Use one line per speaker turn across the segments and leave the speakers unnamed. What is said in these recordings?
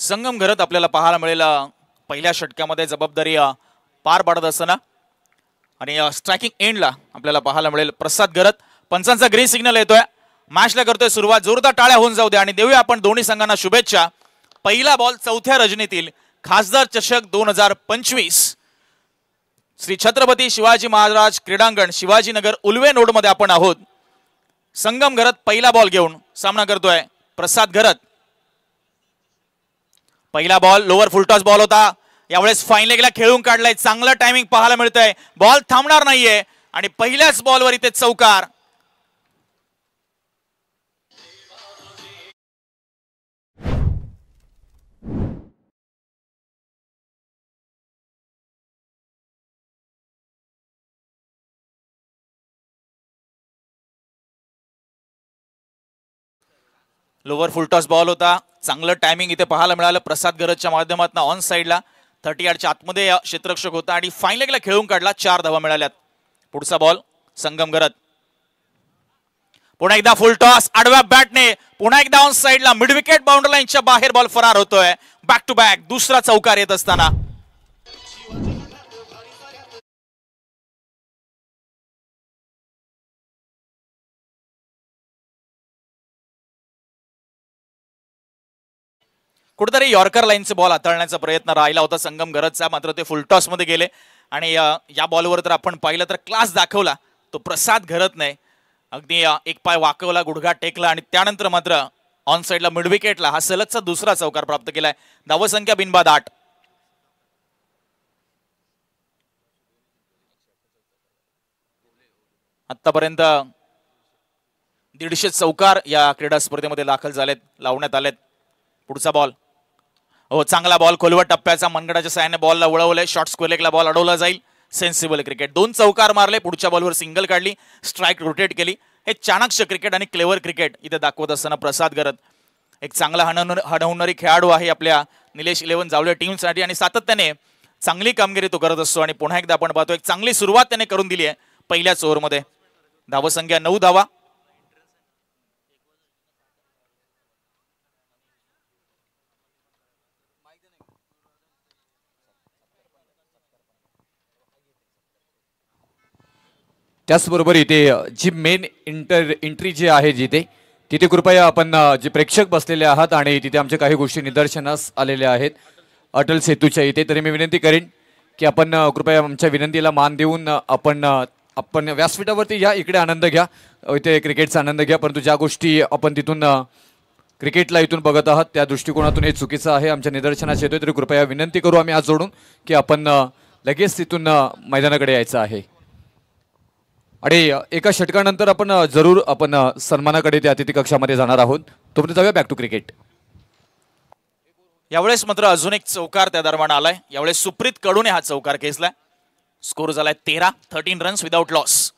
संगम घरत आपल्याला पाहायला मिळेल पहिल्या षटकामध्ये जबाबदारी पार पाडत असताना आणि स्ट्रायकिंग एंडला आपल्याला पाहायला मिळेल प्रसाद घरत. पंचांचा ग्रीन सिग्नल येतोय. मॅचला करतोय सुरुवात. जोरदार टाळ्या होऊन जाऊ द्या आणि देऊया आपण दोन्ही संघांना शुभेच्छा. पहिला बॉल चौथ्या रजनीतील खासदार चषक 2025 श्री छत्रपती शिवाजी महाराज क्रीडांगण शिवाजीनगर उल्वे नोड मध्ये आपण आहोत. संगम घरत पहिला बॉल घेऊन सामना करतोय प्रसाद घरत. पहिला बॉल लोअर फुलटॉस बॉल होता. यावेळेस फाईन लेगला खेळून काढलाय. चांगलं टायमिंग पाहायला मिळतंय. बॉल थांबणार नाहीये आणि पहिल्याच बॉलवर इथे चौकार. लोअर फुलटॉस बॉल होता. चांगलं टायमिंग इथे पाहायला मिळालं प्रसाद घरतच्या माध्यमातून. ऑन साइडला 30 यार्डच्या आतमध्ये क्षेत्ररक्षक होता आणि फाईन लेगला खेळून काढला. 4 धावा मिळाल्यात. पुढचा बॉल संगम घरत. पुन्हा एकदा फुल टॉस आडव्या बॅटने. पुन्हा एकदा ऑन साइडला मिड विकेट बाउंड्री लाईनच्या बाहेर बॉल फरार होतोय. बॅक टू बॅक दुसरा चौकार येत असताना कुठेतरी यॉर्कर लाईनचे बॉल हाताळण्याचा प्रयत्न राहिला होता संगम घरतचा. मात्र ते फुलटॉस मध्ये गेले आणि या बॉलवर तर आपण पाहिलं तर क्लास दाखवला तो प्रसाद घरत नाही. अगदी एक पाय वाकवला, गुडघा टेकला आणि त्यानंतर मात्र ऑन साइडला मिड विकेटला हा सलगचा दुसरा चौकार प्राप्त केलाय. धावसंख्या बिनबाद 8. आतापर्यंत 150 चौकार या क्रीडा स्पर्धेमध्ये दाखल झालेत, लावण्यात आलेत. पुढचा बॉल हो चांगला बॉल खोलवट टप्प्याचा मनगडाच्या साहाय्याने बॉलला उडवलंय. शॉर्ट स्क्वेअरलेगला बॉल अडवला जाईल. Sensible cricket. 2 चौकार मारले. पुढच्या बॉलवर सिंगल काढली. स्ट्राइक रोटेट केली. हे चाणक्य क्रिकेट आणि क्लेवर क्रिकेट इथे दाखवत असताना प्रसाद घरत एक चांगला हणवणारी खेळाडू आहे आपल्या निलेश 11 जावले टीमसाठी आणि सातत्याने चांगली कामगिरी तो करत असतो. आणि पुन्हा एकदा आपण पाहतो एक चांगली सुरुवात त्याने करून दिली आहे पहिल्याच ओव्हरमध्ये. धावसंख्या 9 धावा.
त्याचबरोबर इथे जी मेन एंट्री जी आहे जिथे तिथे कृपया आपण जे प्रेक्षक बसलेले आहात आणि तिथे आमच्या काही गोष्टी निदर्शनास आलेल्या आहेत अटल सेतूच्या इथे. तरी मी विनंती करेन की आपण कृपया आमच्या विनंतीला मान देऊन आपण व्यासपीठावरती या. इकडे आनंद घ्या. इथे क्रिकेटचा आनंद घ्या. परंतु ज्या गोष्टी आपण तिथून क्रिकेटला इथून बघत आहात त्या दृष्टिकोनातून हे चुकीचं आहे. आमच्या निदर्शनास येतोय. तरी कृपया विनंती करू आम्ही आज जोडून की आपण लगेच तिथून मैदानाकडे यायचं आहे. आणि एका षटकानंतर आपण जरूर आपण सन्मानाकडे त्या अतिथी कक्षामध्ये जाणार आहोत. तोपर्यंत जाऊया बॅक टू क्रिकेट.
यावेळेस मात्र अजून एक चौकार त्या दरम्यान आलाय. यावेळेस सुप्रीत कडूने हा चौकार खेचलाय. स्कोर झालाय 13 रन्स विदाउट लॉस.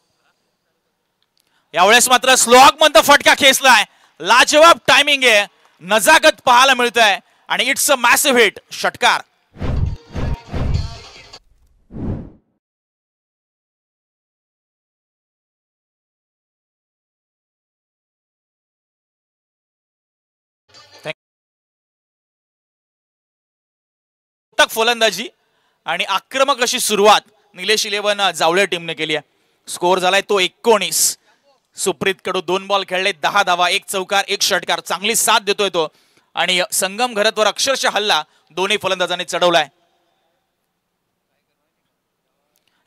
यावेळेस मात्र स्लोअक मध्ये फटका खेचलाय. लाजवाब टायमिंग आहे. नजाकत पाहायला मिळतंय आणि इट्स अ मॅसिव्ह हिट. षटकार. फलंदाजी आणि आक्रमक अशी सुरुवात निलेश 11 जावळे टीमने केली आहे. स्कोर झालाय तो 19. सुप्रीत कडू 2 बॉल खेळले. 10 धावा, 1 चौकार, 1 षटकार. चांगली साथ देतोय तो आणि संगम घरतवर अक्षरशः हल्ला दोन्ही फलंदाजांनी चढवलाय.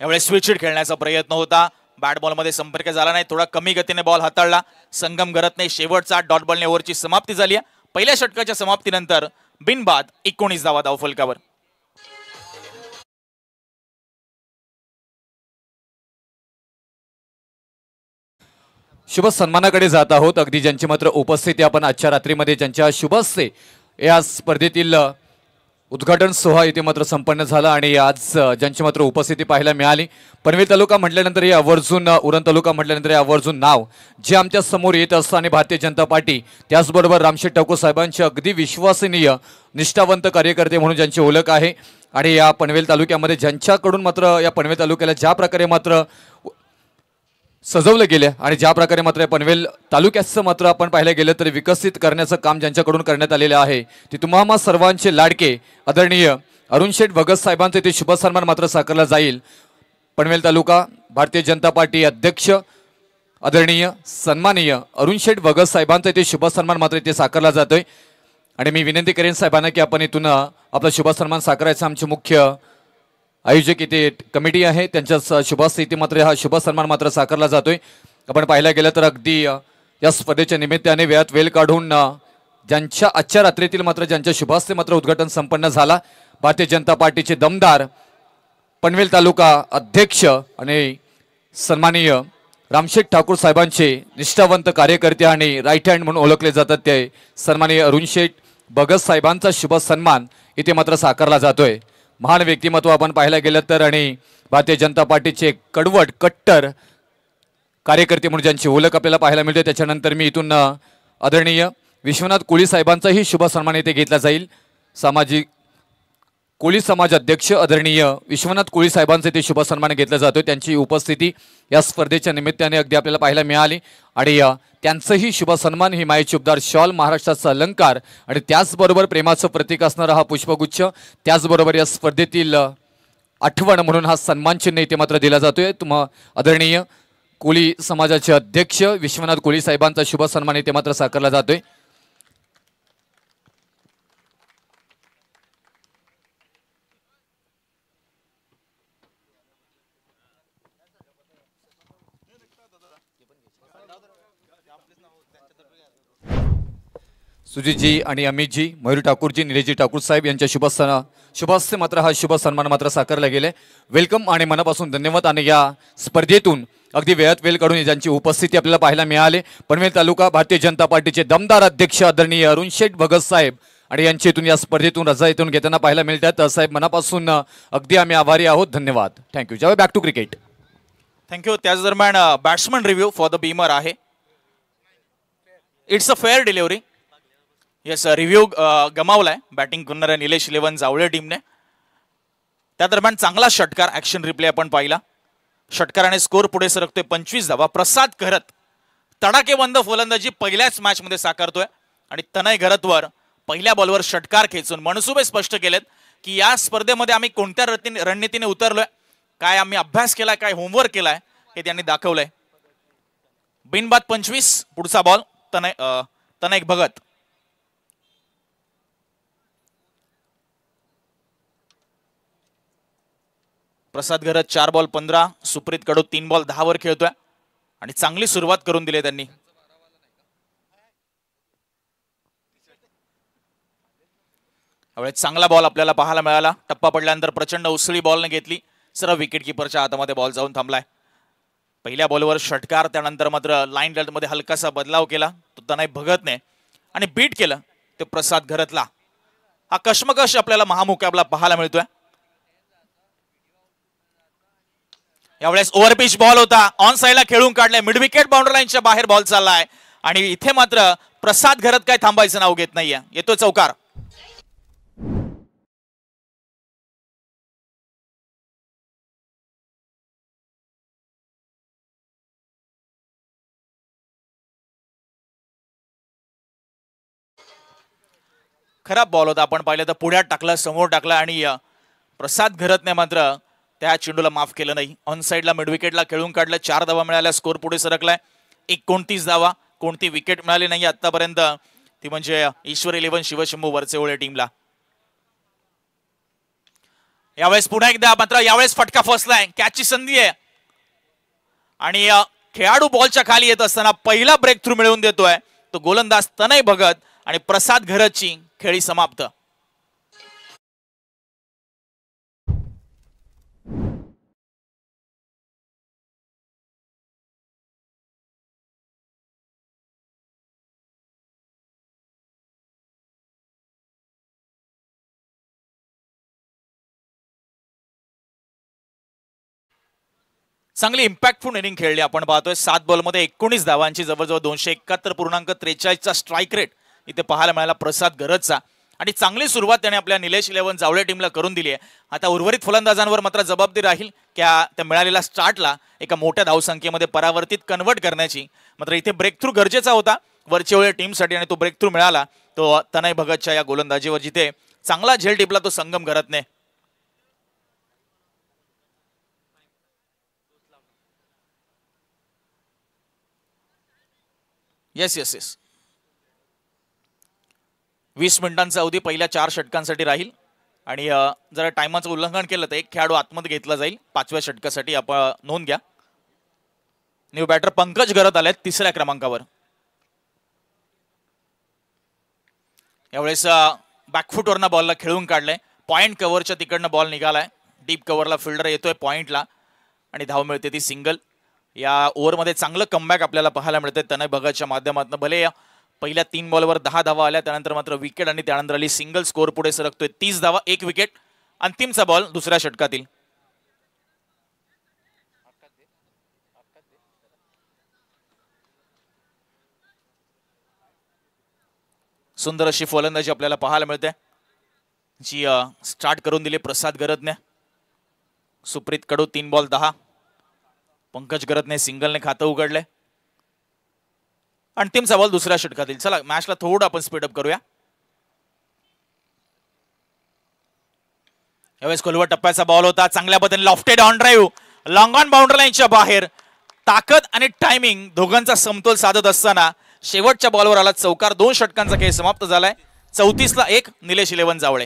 यावेळेस स्विच हिट खेळण्याचा प्रयत्न होता. बॅट बॉल मध्ये संपर्क झाला नाही. थोडा कमी गतीने बॉल हाताळला संगम घरतने. शेवटचा डॉट बॉलने ओव्हरची समाप्ती झाली आहे. पहिल्या षटकाच्या समाप्तीनंतर बिनबाद 19 धावा धावफलकावर.
शुभ सन्मानाकडे जात आहोत. अगदी ज्यांची मात्र उपस्थिती आपण आजच्या रात्रीमध्ये ज्यांच्या शुभ हस्ते या स्पर्धेतील उद्घाटन सोहळा इथे मात्र संपन्न झाला आणि आज ज्यांची मात्र उपस्थिती पाहायला मिळाली. पनवेल तालुका म्हटल्यानंतर हे आवर्जून उरण तालुका म्हटल्यानंतर हे आवर्जून नाव जे आमच्या समोर येत असतं आणि भारतीय जनता पार्टी त्याचबरोबर रामशेठ ठाकूर साहेबांचे अगदी विश्वसनीय निष्ठावंत कार्यकर्ते म्हणून ज्यांची ओळख आहे. आणि या पनवेल तालुक्यामध्ये ज्यांच्याकडून मात्र या पनवेल तालुक्याला ज्या प्रकारे मात्र सजवलं गेलं आणि ज्या प्रकारे मात्र पनवेल तालुक्याचं मात्र आपण पाहायला गेलं तर विकसित करण्याचं काम ज्यांच्याकडून करण्यात आलेलं आहे ते तुम्हा सर्वांचे लाडके आदरणीय अरुण शेठ भगत साहेबांचे ते शुभ सन्मान मात्र साकारला जाईल। पनवेल तालुका भारतीय जनता पार्टी अध्यक्ष आदरणीय सन्माननीय अरुण शेठ भगत साहेबांचे ते शुभ सन्मान मात्र इथे साकारला जातोय आणि मी विनंती करेन साहेबांना की आपण इथून आपला शुभ सन्मान साकारायचा आमचे मुख्य आयोजक इथे कमिटी आहे त्यांच्या शुभास्ते इथे मात्र हा शुभ सन्मान मात्र साकारला जातोय। आपण पाहायला गेलं तर अगदी या स्पर्धेच्या निमित्ताने वेळात वेळ काढून ज्यांच्या आजच्या रात्रीतील मात्र ज्यांच्या शुभास्ते मात्र उद्घाटन संपन्न झाला भारतीय जनता पार्टीचे दमदार पनवेल तालुका अध्यक्ष आणि सन्माननीय रामशेठ ठाकूर साहेबांचे निष्ठावंत कार्यकर्ते आणि राईट हँड म्हणून ओळखले जातात ते सन्माननीय अरुण शेठ भगत साहेबांचा शुभ सन्मान इथे मात्र साकारला जातोय। महान व्यक्तिमत्व आपण पाहायला गेलं तर आणि भारतीय जनता पार्टीचे कडवट कट्टर कार्यकर्ते म्हणून ज्यांची ओळख आपल्याला पाहायला मिळते। त्याच्यानंतर मी इथून आदरणीय विश्वनाथ कोळी साहेबांचाही शुभ सन्मान इथे घेतला जाईल। सामाजिक कोळी समाज अध्यक्ष आदरणीय विश्वनाथ कोळी साहेबांचे ते शुभ सन्मान घेतला जातो। त्यांची उपस्थिती या स्पर्धेच्या निमित्ताने अगदी आपल्याला पाहायला मिळाली आणि त्यांचंही शुभ सन्मान ही मायेची उपदार शॉल महाराष्ट्राचा अलंकार आणि त्याचबरोबर प्रेमाचं प्रतीक असणारा हा पुष्पगुच्छ त्याचबरोबर या स्पर्धेतील आठवण म्हणून हा सन्मान चिन्ह इथे मात्र दिला जातोय। आदरणीय कोळी समाजाचे अध्यक्ष विश्वनाथ कोळी साहेबांचा शुभ सन्मान इथे मात्र साकारला जातोय। सुजीतजी आणि अमितजी मयूर ठाकूरजी निलेशजी ठाकूर साहेब यांच्या शुभास्ते मात्र हा शुभ सन्मान मात्र साकारला गेले। वेलकम आणि मनापासून धन्यवाद। आणि या स्पर्धेतून अगदी वेळात वेळ काढून ज्यांची उपस्थिती आपल्याला पाहायला मिळाली पनवेल तालुका भारतीय जनता पार्टीचे दमदार अध्यक्ष आदरणीय अरुण शेठ भगत साहेब आणि यांच्या इथून या स्पर्धेतून रजा इथून घेताना पाहायला मिळतात। साहेब मनापासून अगदी आम्ही आभारी आहोत, धन्यवाद, थँक्यू। जावे बॅक टू क्रिकेट।
थँक्यू। त्याच दरम्यान batsman review for the beamer आहे। It's a fair delivery. Yes, review गमावलाय बॅटिंग करणाऱ्या निलेश 11 जावळे टीमने। त्या दरम्यान चांगला षटकार ऍक्शन रिप्ले आपण पाहिला। षटकाराने स्कोर पुढे सरकतोय 25 धावा। प्रसाद घरत तडाखेबंद फलंदाजी पहिल्याच मॅच मध्ये साकारतोय आणि तनय घरतवर पहिल्या बॉलवर षटकार खेचून मनसुबे स्पष्ट केलेत की या स्पर्धेमध्ये आम्ही कोणत्या रणनीतीने उतरलोय, काय आम्ही अभ्यास केलाय, काय होमवर्क केलाय हे त्यांनी दाखवलंय। बिनबाद 25। पुढचा बॉल तनय भगत। प्रसाद घरत 4 बॉल 15, सुप्रीत कडू 3 बॉल 10 वर खेळतोय आणि चांगली सुरुवात करून दिली त्यांनी। यावेळी चांगला बॉल आपल्याला पाहायला मिळाला। टप्पा पडल्यानंतर प्रचंड उसळी बॉलने घेतली, सर्व विकेट किपरच्या हातामध्ये बॉल जाऊन थांबलाय। पहिल्या बॉलवर षटकार, त्यानंतर मात्र लाईन लेंथ मध्ये हलकासा बदलाव केला तो तनय भगतने आणि बीट केलं ते प्रसाद घरतला। हा कशमकश आपल्याला महामुकाबला पाहायला मिळतोय। यावेळेस ओव्हरपिच बॉल होता, ऑन साइडला खेळून काढलाय, मिड विकेट बाउंड्री लाईनच्या बाहेर बॉल चाललाय आणि इथे मात्र प्रसाद घरत काय थांबायचं नाव घेत नाहीये। येतोय चौकार। खराब बॉल होता, आपण पाहिलं तर पुढ्यात टाकला, समोर टाकला आणि प्रसाद घरतने मात्र त्या चेंडूला माफ केलं नाही। ऑन साइडला मिड विकेटला खेळून काढलं, 4 धावा मिळाल्या, स्कोर पुढे सरकलाय 29 धावा। कोणती विकेट मिळाली नाही आतापर्यंत, ती म्हणजे ईश्वर 11 शिवशंभू वरचेओळे टीमला। यावेळेस पुन्हा एकदा मात्र यावेळेस फटका फसलाय, कॅचची संधी आहे आणि खेळाडू बॉलच्या खाली येत असताना पहिला ब्रेक थ्रू मिळवून देतोय तो गोलंदाज तनय भगत आणि प्रसाद घरतची खेळी समाप्त। चांगली इम्पॅक्टफुल इनिंग खेळली आपण पाहतोय। 7 बॉलमध्ये 19 धावांची जवळजवळ 271.43 चा स्ट्राइक रेट इथे पाहायला मिळाला प्रसाद घरतचा आणि चांगली सुरुवात त्याने आपल्या निलेश 11 जावळे टीमला करून दिली आहे. आता उर्वरित फलंदाजांवर मात्र जबाबदारी राहील की त्या मिळालेल्या स्टार्टला एका मोठ्या धावसंख्येमध्ये परावर्तित कन्वर्ट करण्याची. मात्र इथे ब्रेक थ्रू गरजेचा होता वरच्या वेळी टीमसाठी आणि तो ब्रेक थ्रू मिळाला तो तनय भगतच्या या गोलंदाजीवर, जिथे चांगला झेल टिपला तो संगम करत नाही. येस येस येस 20 मिनिटांचा अवधी पहिल्या 4 षटकांसाठी राहील आणि जरा टायमाचं उल्लंघन केलं तर एक खेळाडू आतमध्ये घेतला जाईल 5व्या षटकासाठी. आपण नोंद घ्या. न्यू बॅटर पंकज गरत आलेत 3ऱ्या क्रमांकावर. यावेळेस बॅकफुटवरनं बॉलला खेळून काढलंय. पॉइंट कव्हरच्या तिकडनं बॉल निघालाय. डीप कव्हरला फिल्डर येतोय पॉइंटला आणि धाव मिळते ती सिंगल. या ओव्हरमध्ये चांगलं कमबॅक आपल्याला पाहायला मिळतंय तनय भगतच्या माध्यमातून. भले पहिल्या 3 बॉलवर 10 धावा आल्या, त्यानंतर मात्र विकेट आणि त्यानंतर आली सिंगल. स्कोर पुढे सरकतोय 30 धावा 1 विकेट. अंतिमचा बॉल दुसऱ्या षटकातील. सुंदर अशी फलंदाजी आपल्याला पाहायला मिळते जी स्टार्ट करून दिली प्रसाद गरतने. सुप्रीत कडू 3 बॉल 10. पंकज गरतने सिंगलने खातं उघडले. अंतिमचा बॉल दुसऱ्या षटकातील. चला मॅचला थोडं आपण स्पीडअप करूया. यावेळेस खोलवर टप्प्याचा बॉल होता. चांगल्या पद्धतीने lofted on drive long on boundary लाईनच्या बाहेर. ताकद आणि टायमिंग दोघांचा समतोल साधत असताना शेवटच्या बॉलवर आला चौकार. 2 षटकांचा खेळ समाप्त झालाय. 34ला 1 निलेश 11 जावळे.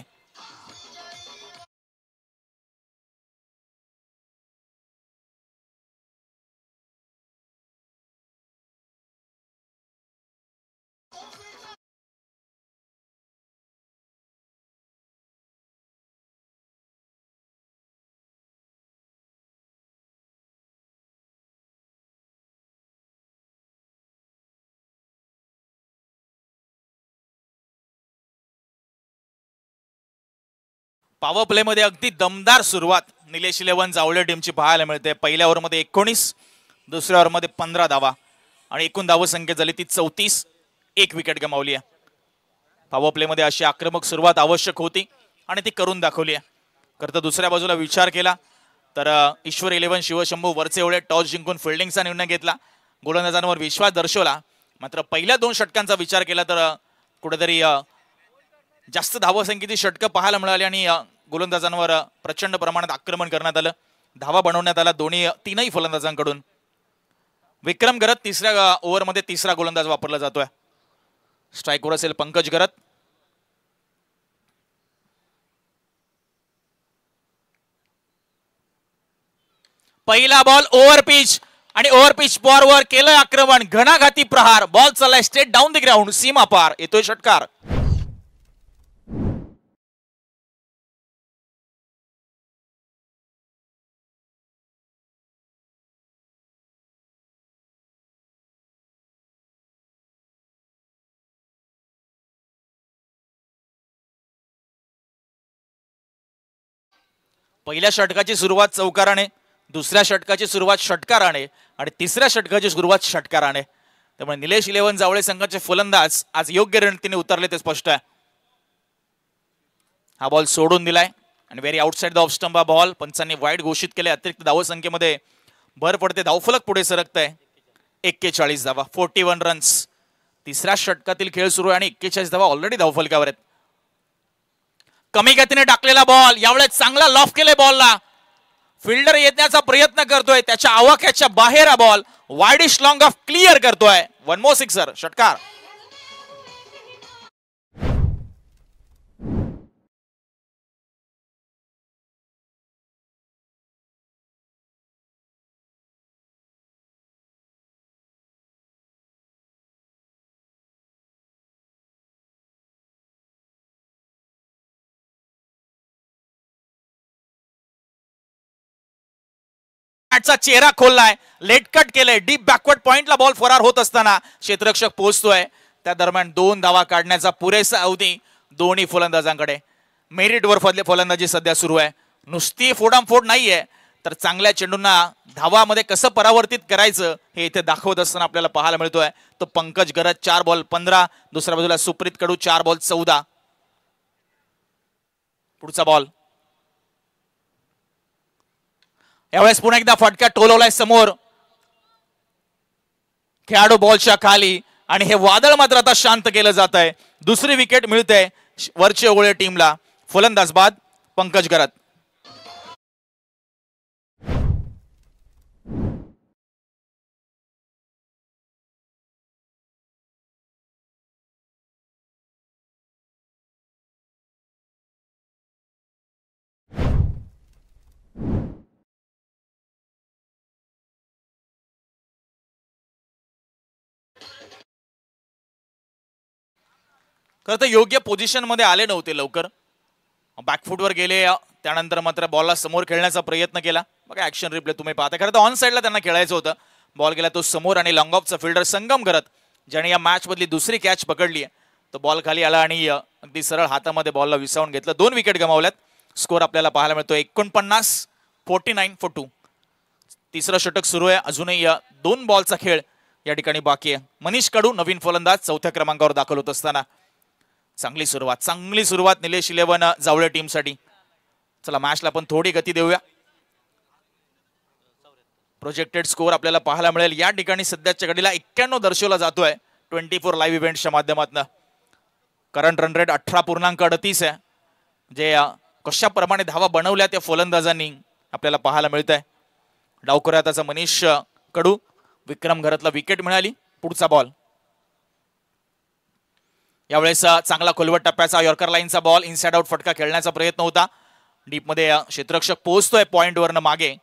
पॉवर प्ले मध्ये अगदी दमदार सुरुवात निलेश 11 जावळे टीमची पाहायला मिळते. पहिल्या ओव्हरमध्ये 19, दुसऱ्या ओव्हरमध्ये 15 धावा आणि एकूण धावसंख्या झाली ती 34. 1 विकेट गमावली आहे. पॉवर प्ले मध्ये अशी आक्रमक सुरुवात आवश्यक होती आणि ती करून दाखवली आहे. खरं तर दुसऱ्या बाजूला विचार केला तर ईश्वर 11 शिवशंभू वरचे एवढे टॉस जिंकून फिल्डिंगचा निर्णय घेतला. गोलंदाजांवर विश्वास दर्शवला. मात्र पहिल्या 2 षटकांचा विचार केला तर कुठेतरी जास्त धावसंख्येची षटकं पाहायला मिळाली आणि गोलंदाजांवर प्रचंड प्रमाणात आक्रमण करण्यात आलं. धावा बनवण्यात आला तीनही फलंदाजांकडून. विक्रम गरत 3ऱ्या ओव्हरमध्ये 3रा गोलंदाज वापरला जातोय. स्ट्राईकवर असेल पंकज गरत. पहिला बॉल ओव्हर पिच आणि ओव्हर पिच बॉलवर केलं आक्रमण. घणाघाती प्रहार. बॉल चाललाय स्ट्रेट डाऊन द ग्राउंड. सीमा पार. येतोय षटकार. पहिल्या षटकाची सुरुवात चौकाराने, दुसऱ्या षटकाची सुरुवात षटकाराने आणि 3ऱ्या षटकाची सुरुवात षटकाराने. त्यामुळे निलेश 11 जावळे संघाचे फलंदाज आज योग्य रणनीतीने उतरले ते स्पष्ट आहे. हा बॉल सोडून दिलाय आणि very outside the off stump हा बॉल. पंचांनी वाईड घोषित केले. अतिरिक्त धावसंख्येमध्ये भर पडते. धावफलक पुढे सरकत आहे. 41 धावा 41 रन्स. 3ऱ्या षटकातील खेळ सुरू आहे आणि 41 धावा ऑलरेडी धावफलकावर आहेत. कमी गतीने टाकलेला बॉल. यावेळेस चांगला लॉफ केले बॉलला. फिल्डर येण्याचा प्रयत्न करतोय. त्याच्या आवाक्याच्या बाहेर हा ball widish long of clear करतोय. 1 मोर सिक्सर. षटकार. चा चेहरा खोललाय. लेट कट केलंय. डीप बॅकवर्ड पॉइंटला बॉल फरार होत असताना क्षेत्ररक्षक पोहोचतोय. त्या दरम्यान 2 धावा काढण्याचा पुरेसा अवधी दोन्ही फलंदाजांकडे. मेरिटवर फलंदाजी सध्या सुरू आहे. नुसती फोडामफोड नाहीये तर चांगल्या चेंडूंना धावामध्ये कसं परावर्तित करायचं हे इथे दाखवत असताना आपल्याला पाहायला मिळतोय. तो पंकज गरत 4 बॉल 15. दुसऱ्या बाजूला सुप्रीत कडू 4 बॉल 14. पुढचा बॉल, यावेळेस पुन्हा एकदा फटका टोलवलाय समोर, खेळाडू बॉलच्या खाली आणि हे वादळ मात्र आता शांत केलं जात आहे. दुसरी विकेट मिळते वरचे ओळे टीमला. फलंदाज बाद पंकज गरत. खरं तर योग्य पोझिशन मध्ये आले नव्हते लवकर, बॅकफुटवर गेले, त्यानंतर मात्र बॉलला समोर खेळण्याचा प्रयत्न केला. बघा ऍक्शन रिप्ले तुम्ही पाहता. खरं तर ऑन साईडला त्यांना खेळायचं होतं. बॉल गेला तो समोर आणि लॉंग ऑफचा फिल्डर संगम गरत ज्याने या मॅच मधली दुसरी कॅच पकडली आहे, तो बॉल खाली आला आणि अगदी सरळ हातामध्ये बॉलला विसावून घेतलं. 2 विकेट गमावल्यात. स्कोर आपल्याला पाहायला मिळतो 49-49 तिसरं षटक सुरू आहे. अजूनही 2 बॉलचा खेळ या ठिकाणी बाकी आहे. मनीष कडू नवीन फलंदाज चौथ्या क्रमांकावर दाखल होत असताना चांगली सुरुवात निलेश 11 जावळे टीमसाठी. चला मॅचला पण थोडी गती देऊया. प्रोजेक्टेड स्कोर आपल्याला पाहायला मिळेल या ठिकाणी सध्याच्या घडीला 91 दर्शवला जातोय 24 लाईव्ह इव्हेंटच्या माध्यमातून. करंट रन रेट 18.38 आहे. जे कशाप्रमाणे धावा बनवल्या त्या फलंदाजांनी आपल्याला पाहायला मिळत आहे. डावकऱ्याचा मनीष कडू, विक्रम घरतला विकेट मिळाली. पुढचा बॉल, यावेळेस चांगला खोलवट टप्प्याचा यॉर्कर लाईनचा बॉल, इनसाइड आउट फटका खेळण्याचा प्रयत्न होता. डीप मध्ये क्षेत्ररक्षक पोहोचतोय पॉइंट वरनं मागे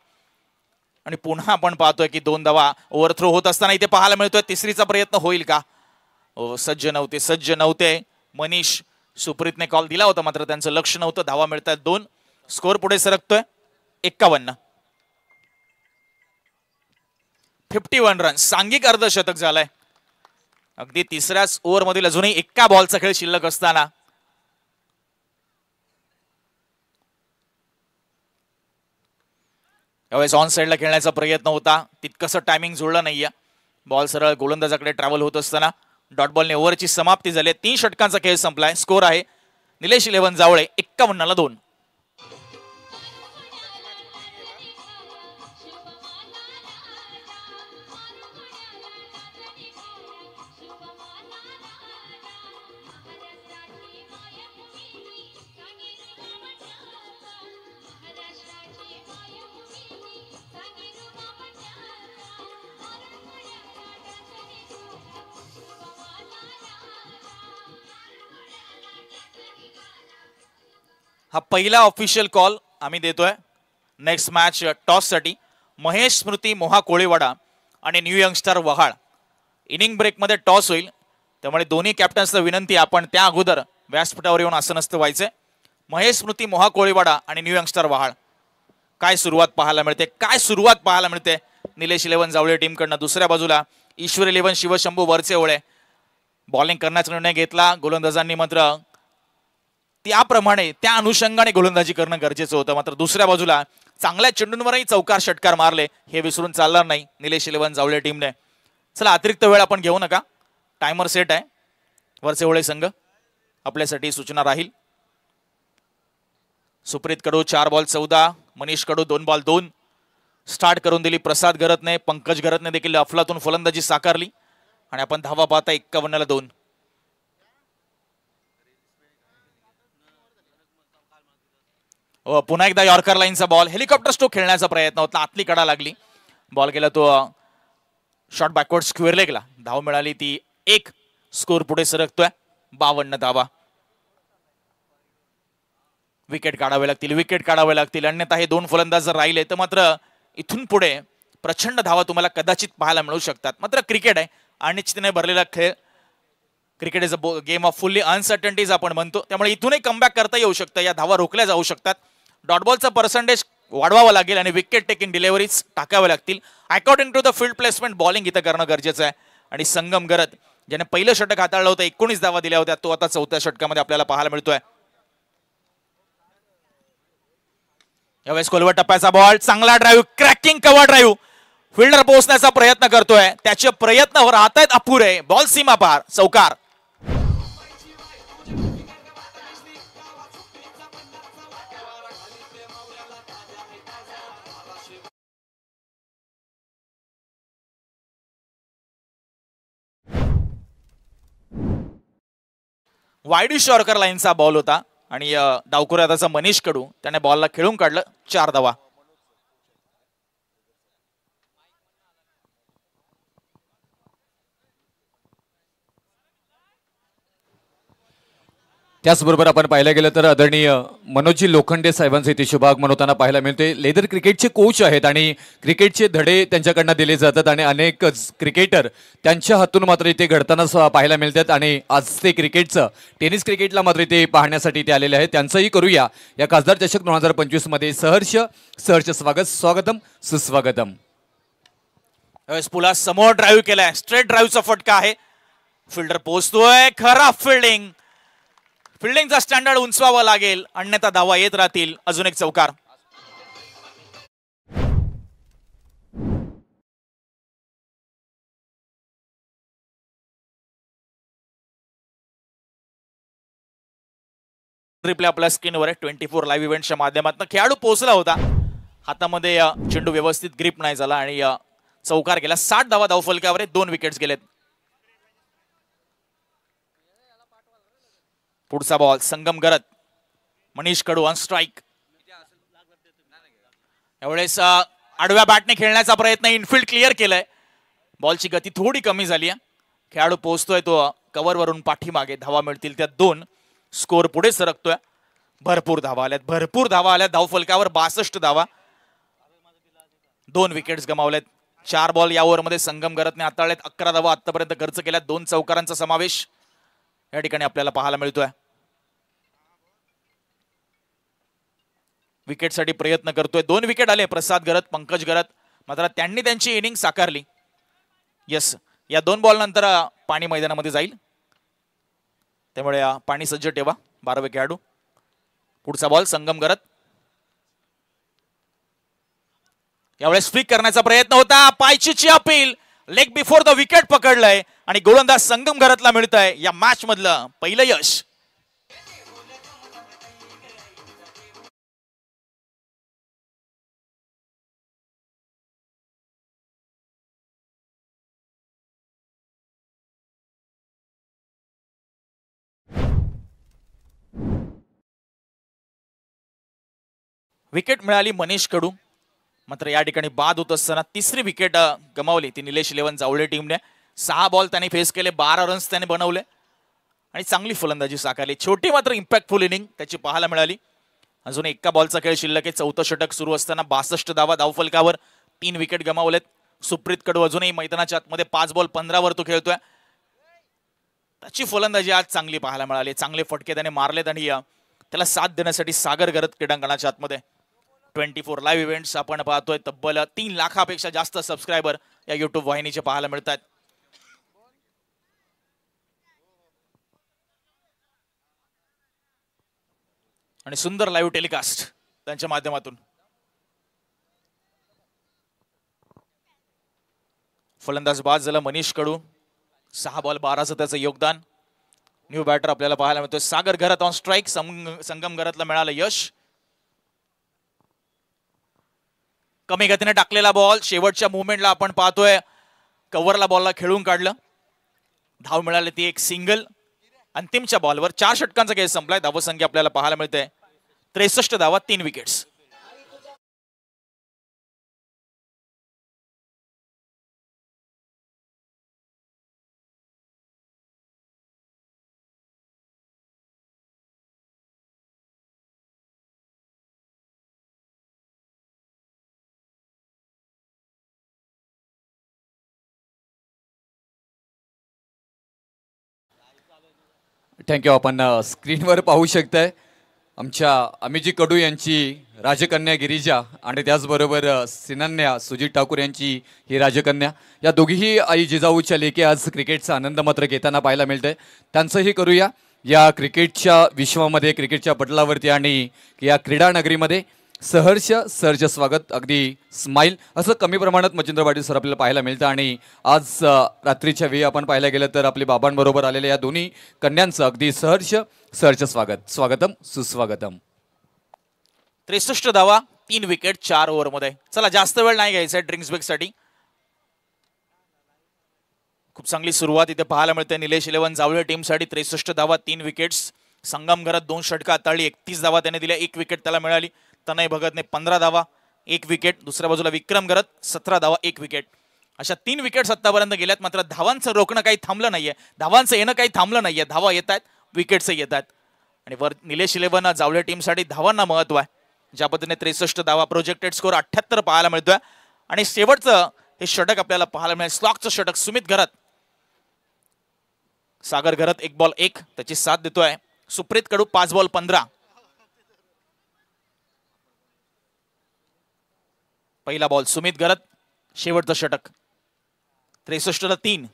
आणि पुन्हा आपण पाहतोय की 2 धावा ओव्हरथ्रो होत असताना इथे पाहायला मिळतोय. तिसरीचा प्रयत्न होईल का? सज्ज नव्हते मनीष. सुप्रीतने कॉल दिला होता मात्र त्यांचं लक्ष नव्हतं. धावा मिळतात 2. स्कोर पुढे सरकतोय 51. 51 रन. सांघिक अर्धशतक झालंय. अगदी तिसऱ्याच ओव्हर मधील अजूनही 1 बॉलचा खेळ शिल्लक असताना यावेळेस ऑन साईडला खेळण्याचा प्रयत्न होता. तितकंसं टायमिंग जुळलं नाहीये. बॉल सरळ गोलंदाजाकडे ट्रॅव्हल होत असताना डॉट बॉलने ओव्हरची समाप्ती झाली. 3 षटकांचा खेळ संपलाय. स्कोर आहे निलेश 11 जावळे 51-2. हा पहिला ऑफिशियल कॉल आम्ही देतोय नेक्स्ट मॅच टॉस साठी. महेश स्मृती मोहा कोळीवाडा आणि new youngster Vahal. Inning break मध्ये टॉस होईल, त्यामुळे दोन्ही कॅप्टन्सला विनंती आपण त्या अगोदर व्यासपीठावर येऊन आसनस्थ व्हायचे. महेश स्मृती मोहा कोळीवाडा आणि न्यू यंगस्टर वहाळ. काय सुरुवात पाहायला मिळते निलेश 11 जावळे टीमकडनं. दुसऱ्या बाजूला ईश्वर 11 शिवशंभू वरचे ओळे. बॉलिंग करण्याचा निर्णय घेतला गोलंदाजांनी, मात्र त्याप्रमाणे त्या अनुषंगाने गोलंदाजी करणं गरजेचं होतं. मात्र दुसऱ्या बाजूला चांगल्या चेंडूंवरही चौकार षटकार मारले, हे विसरून चालणार नाही निलेश 11 जावळे टीमने. चला अतिरिक्त वेळ आपण घेऊ नका, टायमर सेट आहे. वरचे ओळे संघ आपल्यासाठी सूचना राहील. सुप्रीत कडू 4 बॉल 14, मनीष कडू 2 बॉल 2. स्टार्ट करून दिली प्रसाद गरतने. पंकज गरतने देखील अफलातून फलंदाजी साकारली आणि आपण धावा पाहता 51-2. पुन्हा एकदा यॉर्कर लाईनचा बॉल. हेलिकॉप्टर स्ट्रोक खेळण्याचा प्रयत्न होता, आतली कडा लागली. बॉल गेला तो शॉर्ट बॅकवर्ड स्क्वेअर लेगला. धाव मिळाली ती 1. स्कोर पुढे सरकतोय 52 धावा. विकेट काढावे लागतील, अन्यथा हे 2 फलंदाज जर राहिले तर मात्र इथून पुढे प्रचंड धावा तुम्हाला कदाचित पाहायला मिळू शकतात. मात्र क्रिकेट आहे, अनिश्चिततेने भरलेला खेळ. Cricket is a game off fully uncertainties आपण म्हणतो, त्यामुळे इथूनही कमबॅक करता येऊ शकतं. या धावा रोखल्या जाऊ शकतात. डॉट बॉलचा पर्सेंटेज वाढवावा लागेल आणि विकेट टेकिंग डिलिव्हरीज टाकाव्या लागतील. According to the field placement bowling इथं करणं गरजेचं आहे. आणि संगम गरत ज्याने पहिलं षटक हाताळलं होतं, 19 धावा दिल्या होत्या, तो आता 4थ्या षटकामध्ये आपल्याला पाहायला मिळतोय. यावेळेस खोलवट टप्प्याचा बॉल, चांगला drive, cracking cover drive. Fielder पोहोचण्याचा प्रयत्न करतोय, त्याचे प्रयत्न राहत आहेत अपुरे. बॉल सीमा पार, चौकार. वाईडिश यॉर्कर लाईनचा बॉल होता आणि डावकुरादाचा मनीष कडू त्याने बॉलला खेळून काढलं. 4 धावा.
त्याचबरोबर आपण पाहायला गेलं तर आदरणीय मनोजी लोखंडे साहेबांचे इथे शुभागमन होताना पाहायला मिळते. लेदर क्रिकेटचे कोच आहेत आणि क्रिकेटचे धडे त्यांच्याकडनं दिले जातात आणि अनेक क्रिकेटर त्यांच्या हातून मात्र इथे घडताना पाहायला मिळतात. आणि आज ते क्रिकेटचं टेनिस क्रिकेटला मात्र इथे पाहण्यासाठी इथे आलेले आहेत. त्यांचंही करूया या खासदार चषक 2025 मध्ये सहर्ष स्वागतम सुस्वागतम.
पुला समोर ड्राईव्ह केलाय. स्ट्रेट ड्राईव्हचा फटका आहे. फिल्डर पोहोचतोय. खराब फिल्डिंगचा स्टँडर्ड उंचवावा लागेल अन्यथा धावा येत राहतील. अजून एक चौकार. रिप्ले आपल्या स्क्रीनवर आहे. 24 लाईव्ह इव्हेंटच्या माध्यमातून खेळाडू पोहोचला होता. हातामध्ये चेंडू व्यवस्थित ग्रिप नाही झाला आणि चौकार गेला. 60 धावा धावफलकावर 2 विकेट्स गेलेत. पुढचा ball Sangam Gharat. Manish Kadu on strike. यावेळेस आडव्या बॅटने खेळण्याचा प्रयत्न. इनफिल्ड क्लिअर केलंय. बॉलची गती थोडी कमी झाली आहे. खेळाडू पोहोचतोय तो कव्हरवरून पाठीमागे. धावा मिळतील त्या 2. स्कोर पुढे सरकतोय. भरपूर धावा आल्यात धावफलकावर 62 धावा. 2 विकेट्स गमावल्यात. 4 बॉल या ओव्हरमध्ये संगम गरतने हाताळलेत. 11 धावा आतापर्यंत खर्च केल्यात. 2 चौकारांचा समावेश या ठिकाणी आपल्याला पाहायला मिळतोय. विकेटसाठी प्रयत्न करतोय. 2 विकेट आले प्रसाद गरत, पंकज गरत. मात्र त्यांनी त्यांची इनिंग साकारली. यस, या 2 बॉल नंतर पाणी मैदानामध्ये जाईल. त्यामुळे पाणी सज्ज ठेवा 12वे खेळाडू. पुढचा बॉल संगम गरत. यावेळेस स्वीप करण्याचा प्रयत्न होता. पायचीची appeal. Leg before the wicket पकडलंय आणि गोलंदाज संगम गरतला मिळतंय या मॅच मधलं पहिलं यश. विकेट मिळाली मनीष कडू. मात्र या ठिकाणी बाद होत असताना 3री विकेट गमावली ती निलेश 11 जावळे टीमने. 6 बॉल त्यांनी फेस केले. 12 रन्स त्याने बनवले आणि चांगली फलंदाजी साकारली. छोटी मात्र इम्पॅक्टफुल इनिंग त्याची पाहायला मिळाली. अजून 1 बॉलचा खेळ शिल्लक आहे. 4थं षटक सुरू असताना 62 धावा धावफलकावर. 3 विकेट गमावलेत. सुप्रीत कडू अजूनही मैदानाच्या आतमध्ये. 5 बॉल 15 वर तो खेळतोय. त्याची फलंदाजी आज चांगली पाहायला मिळाली. चांगले फटके त्याने मारलेत आणि त्याला साथ देण्यासाठी सागर गरत क्रीडांगणाच्या आतमध्ये. 24 लाईव्ह इव्हेंट्स आपण पाहतोय. तब्बल 3 लाखापेक्षा जास्त सबस्क्रायबर या युट्यूब वाहिनीचे पाहायला मिळतात. आणि सुंदर लाईव्ह टेलिकास्ट त्यांच्या माध्यमातून. फलंदाज बाद झाला मनीष कडू. 6 बॉल 12चं त्याचं योगदान. न्यू बॅटर आपल्याला पाहायला मिळतोय सागर गरत ऑन स्ट्राईक. संगम गरतला मिळालं यश. कमी गतीने टाकलेला बॉल. शेवटच्या मुवमेंटला आपण पाहतोय कव्हरला बॉलला खेळून काढलं. धाव मिळाली ती एक सिंगल. अंतिमच्या बॉलवर 4 षटकांचा खेळ संपलाय. धावसंख्या आपल्याला पाहायला मिळते 63 धावा 3 विकेट्स.
थँक्यू. आपण स्क्रीनवर पाहू शकताय आमच्या अमिजी कडू यांची राजकन्या गिरिजा आणि त्याचबरोबर सिनान्या सुजित ठाकूर यांची ही राजकन्या. या दोघीही आई जिजाऊच्या लेकी आज क्रिकेटचा आनंद मात्र घेताना पाहायला मिळतंय. त्यांचंही करूया या क्रिकेटच्या विश्वामध्ये, क्रिकेटच्या पटलावरती आणि या क्रीडा नगरीमध्ये सहर्ष स्वागत. अगदी स्माईल असं कमी प्रमाणात मच्छिंद्र पाटील सर आपल्याला पाहायला मिळतं. आणि आज रात्रीच्या वेळी आपण पाहायला गेलं तर आपले बाबांबरोबर आलेल्या या दोन्ही कन्यांचं अगदी सहर्ष स्वागतम सुस्वागतम.
63 धावा 3 विकेट 4 ओव्हरमध्ये. चला जास्त वेळ नाही घ्यायचा ड्रिंक्स ब्रेक साठी. खूप चांगली सुरुवात इथे पाहायला मिळते निलेश 11 जावळे टीमसाठी. 63 धावा, 3 विकेट्स. संगम घरात 2 षटका हाताळली, 31 धावा त्याने दिल्या, 1 विकेट त्याला मिळाली. तनय भगतने 15 धावा, 1 विकेट. दुसऱ्या बाजूला विक्रम घरत 17 धावा, 1 विकेट. अशा 3 विकेट्स आतापर्यंत गेल्यात. मात्र धावांचं रोखणं काही थांबलं नाहीये, धावांचं येणं काही थांबलं नाहीये. धावा येत आहेत, विकेट्स येत आहेत. आणि वर निलेश 11 जावळे टीमसाठी धावांना महत्व आहे. ज्या पद्धतीने 63 धावा, प्रोजेक्टेड स्कोर 78 पाहायला मिळतोय. आणि शेवटचं हे षटक आपल्याला पाहायला मिळेल, स्लॉकचं षटक. सुमित घरत, सागर घरत 1 बॉल 1 त्याची साथ देतोय. सुप्रीत कडू 5 बॉल 15. पहिला बॉल सुमित घरत, शेवटचं षटक. 63 3.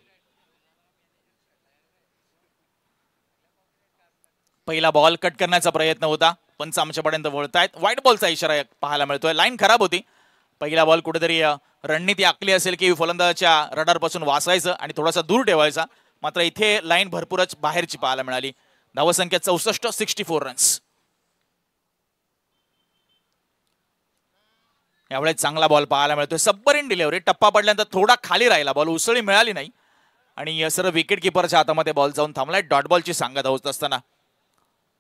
पहिला बॉल कट करण्याचा प्रयत्न होता, पंच आमच्यापर्यंत वळतायत. व्हाईट बॉलचा इशारा पाहायला मिळतोय. लाईन खराब होती. पहिला बॉल कुठेतरी रणनीती आखली असेल की फलंदाजाच्या रडार पासून वाचायचं आणि थोडासा दूर ठेवायचा. मात्र इथे लाईन भरपूरच बाहेरची पाहायला मिळाली. धावसंख्या 64, 64 रन्स. यावेळेस चांगला बॉल पाहायला मिळतोय. सबमरीन डिलिव्हरी, टप्पा पडल्यानंतर थोडा खाली राहिला बॉल, उसळी मिळाली नाही आणि सरळ विकेट किपरच्या हातामध्ये बॉल जाऊन थांबलाय. डॉट बॉलची सांगत होत असताना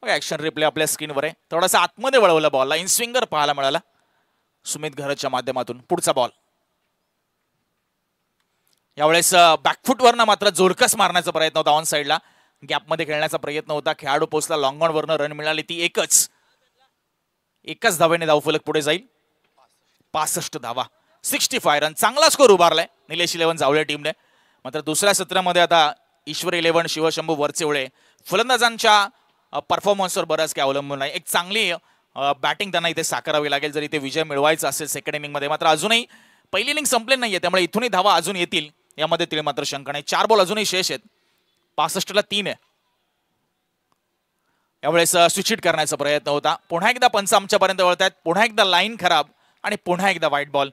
ऍक्शन रिप्ले आपल्या स्क्रीनवर आहे. थोडासा आतमध्ये वळवला बॉलला, इनस्विंगर पाहायला मिळाला सुमित घरच्या माध्यमातून. पुढचा बॉल यावेळेस बॅकफुटवरनं मात्र जोरकस मारण्याचा प्रयत्न होता. ऑन साईडला गॅपमध्ये खेळण्याचा प्रयत्न होता. खेळाडू पोचला, लॉंग ऑन वरनं रन मिळाली ती एकच धावेने धावफलक पुढे जाईल. 65 धावा, 65 रन. चांगला स्कोर उभारलाय निलेश 11 जावळे टीमने. मात्र दुसऱ्या सत्रामध्ये आता ईश्वर 11, शिवशंभू वरचेवळे फलंदाजांच्या परफॉर्मन्सवर बरंच काय अवलंबून आहे. एक चांगली बॅटिंग त्यांना इथे साकारावी लागेल जर इथे विजय मिळवायचा असेल सेकंड इनिंग मध्ये. मात्र अजूनही पहिली इनिंग संपले नाहीये, त्यामुळे इथूनही धावा अजून येतील यामध्ये तिला मात्र शंका नाही. 4 बॉल अजूनही शेष आहेत. 65 3 आहे. यावेळेस स्विच करण्याचा प्रयत्न होता. पुन्हा एकदा पंच आमच्यापर्यंत वळत आहेत. पुन्हा एकदा लाईन खराब आणि पुन्हा एकदा व्हाईट बॉल.